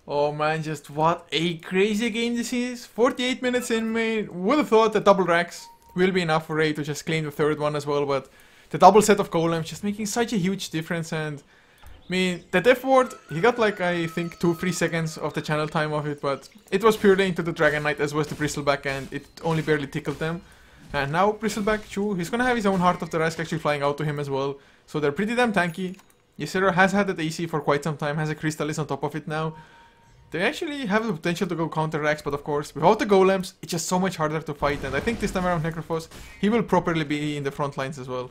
S1: Oh man, just what a crazy game this is. 48 minutes in, man. Would have thought that double racks will be enough for Rave to just claim the third one as well, but the double set of golems just making such a huge difference. And I mean, the death ward, he got like, I think 2-3 seconds of the channel time of it, but it was purely into the Dragon Knight as well as the Bristleback, and it only barely tickled them. And now Bristleback, true, he's gonna have his own Heart of the Rask actually flying out to him as well. So they're pretty damn tanky. Ysera has had that AC for quite some time, has a Crystalis on top of it now. They actually have the potential to go counter racks, but of course, without the golems, it's just so much harder to fight. And I think this time around Necrophos, he will properly be in the front lines as well.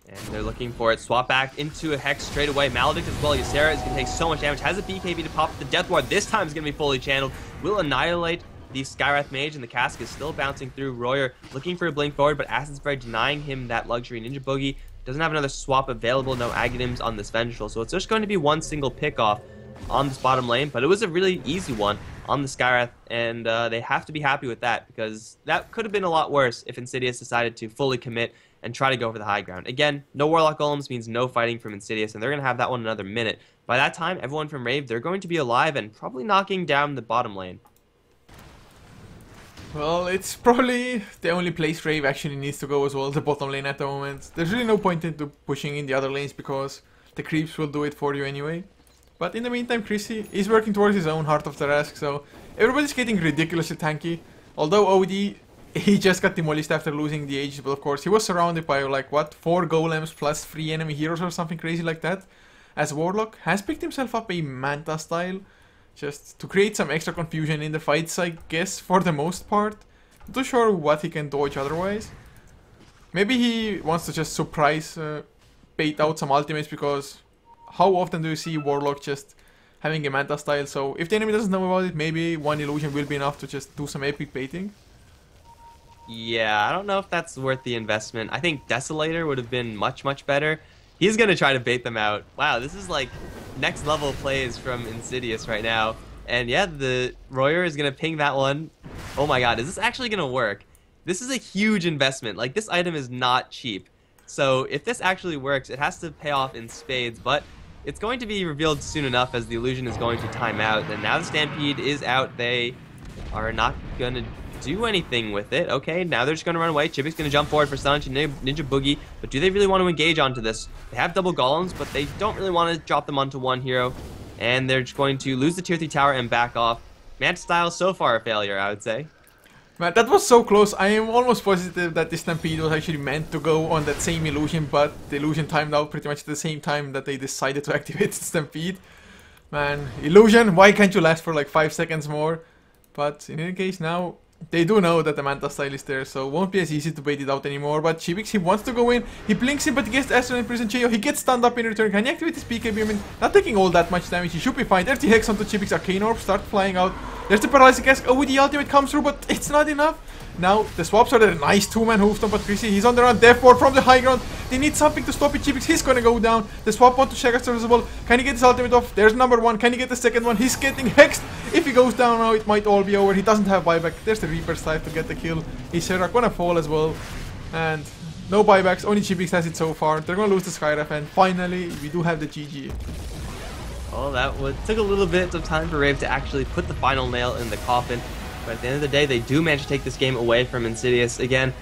S2: And they're looking for it. Swap back into a Hex straight away. Maledict as well. Ysera is going to take so much damage. Has a BKB to pop the Death Ward. This time is going to be fully channeled. Will annihilate the Skywrath Mage, and the cask is still bouncing through. Royer looking for a blink forward, but Acid Spray denying him that luxury. Ninja Boogie doesn't have another swap available. No Aghanim's on this Vengeful, so it's just going to be one single pick-off on this bottom lane, but it was a really easy one on the Skywrath, and they have to be happy with that, because that could have been a lot worse if Insidious decided to fully commit and try to go for the high ground. Again, no Warlock Golems means no fighting from Insidious, and they're going to have that one another minute. By that time, everyone from Rave, they're going to be alive and probably knocking down the bottom lane.
S1: Well, it's probably the only place Rave actually needs to go as well, the bottom lane at the moment. There's really no point into pushing in the other lanes because the creeps will do it for you anyway. But in the meantime, Chrissy is working towards his own Heart of the Rask, so everybody's getting ridiculously tanky. Although OD, he just got demolished after losing the Aegis, but of course he was surrounded by like, what, 4 golems plus 3 enemy heroes or something crazy like that. As Warlock has picked himself up a Manta style, just to create some extra confusion in the fights, I guess, for the most part. Not too sure what he can dodge otherwise. Maybe he wants to just surprise bait out some ultimates, because how often do you see Warlock just having a Manta style? So if the enemy doesn't know about it, maybe one illusion will be enough to just do some epic baiting.
S2: Yeah, I don't know if that's worth the investment. I think Desolator would have been much, much better. He's going to try to bait them out. Wow, this is like next level plays from Insidious right now. And yeah, the Royer is going to ping that one. Oh my god, is this actually going to work? This is a huge investment. Like, this item is not cheap. So if this actually works, it has to pay off in spades, but it's going to be revealed soon enough as the illusion is going to time out. And now the Stampede is out. They are not going to do anything with it. Okay, now they're just going to run away. Chibik's going to jump forward for Stunch and Ninja Boogie, but do they really want to engage onto this? They have double golems, but they don't really want to drop them onto one hero, and they're just going to lose the tier 3 tower and back off. Manta style, so far a failure, I would say.
S1: Man, that was so close. I am almost positive that the Stampede was actually meant to go on that same illusion, but the illusion timed out pretty much at the same time that they decided to activate the Stampede. Man, illusion, why can't you last for like 5 seconds more? But in any case, now they do know that the Manta style is there, so it won't be as easy to bait it out anymore. But Chibix, he wants to go in, he blinks him, but he gets Astral in prison. Cheo, he gets stunned up in return. Can he activate his PKB? I mean, not taking all that much damage, he should be fine. There's the Hex onto Chibix, Arcane Orb, start flying out. There's the Paralyzing Cask. Oh, the ultimate comes through, but it's not enough. Now, the swaps are there. Nice two-man hoofed on Patrici. He's on the run. Death Ward from the high ground. They need something to stop it. Chibix, he's gonna go down. The swap onto Shagaster as well. Can he get his ultimate off? There's number one. Can he get the second one? He's getting hexed. If he goes down now, it might all be over. He doesn't have buyback. There's the Reaper's Scythe to get the kill. His Shera gonna fall as well. And no buybacks. Only Chibix has it so far. They're gonna lose the Skyref, and finally, we do have the GG.
S2: Well, took a little bit of time for Rave to actually put the final nail in the coffin, but at the end of the day, they do manage to take this game away from Insidious. Again,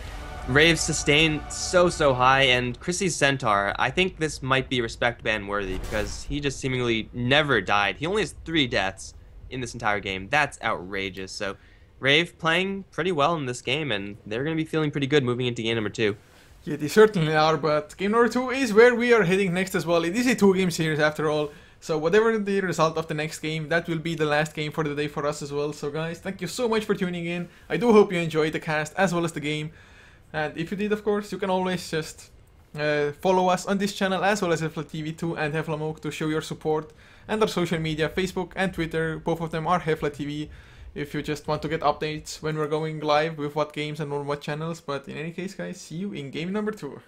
S2: Rave's sustain so high, and Chrissy's Centaur, I think this might be respect ban worthy, because he just seemingly never died. He only has 3 deaths in this entire game. That's outrageous. So Rave playing pretty well in this game, and they're going to be feeling pretty good moving into game number 2.
S1: Yeah, they certainly are, but game number 2 is where we are heading next as well. It is a 2-game series after all. So whatever the result of the next game, that will be the last game for the day for us as well. So guys, thank you so much for tuning in. I do hope you enjoyed the cast as well as the game. And if you did, of course, you can always just follow us on this channel as well as HeflaTV 2 and HeflaMoke to show your support. And our social media, Facebook and Twitter, both of them are HeflaTV. If you just want to get updates when we're going live with what games and on what channels. But in any case, guys, see you in game number 2.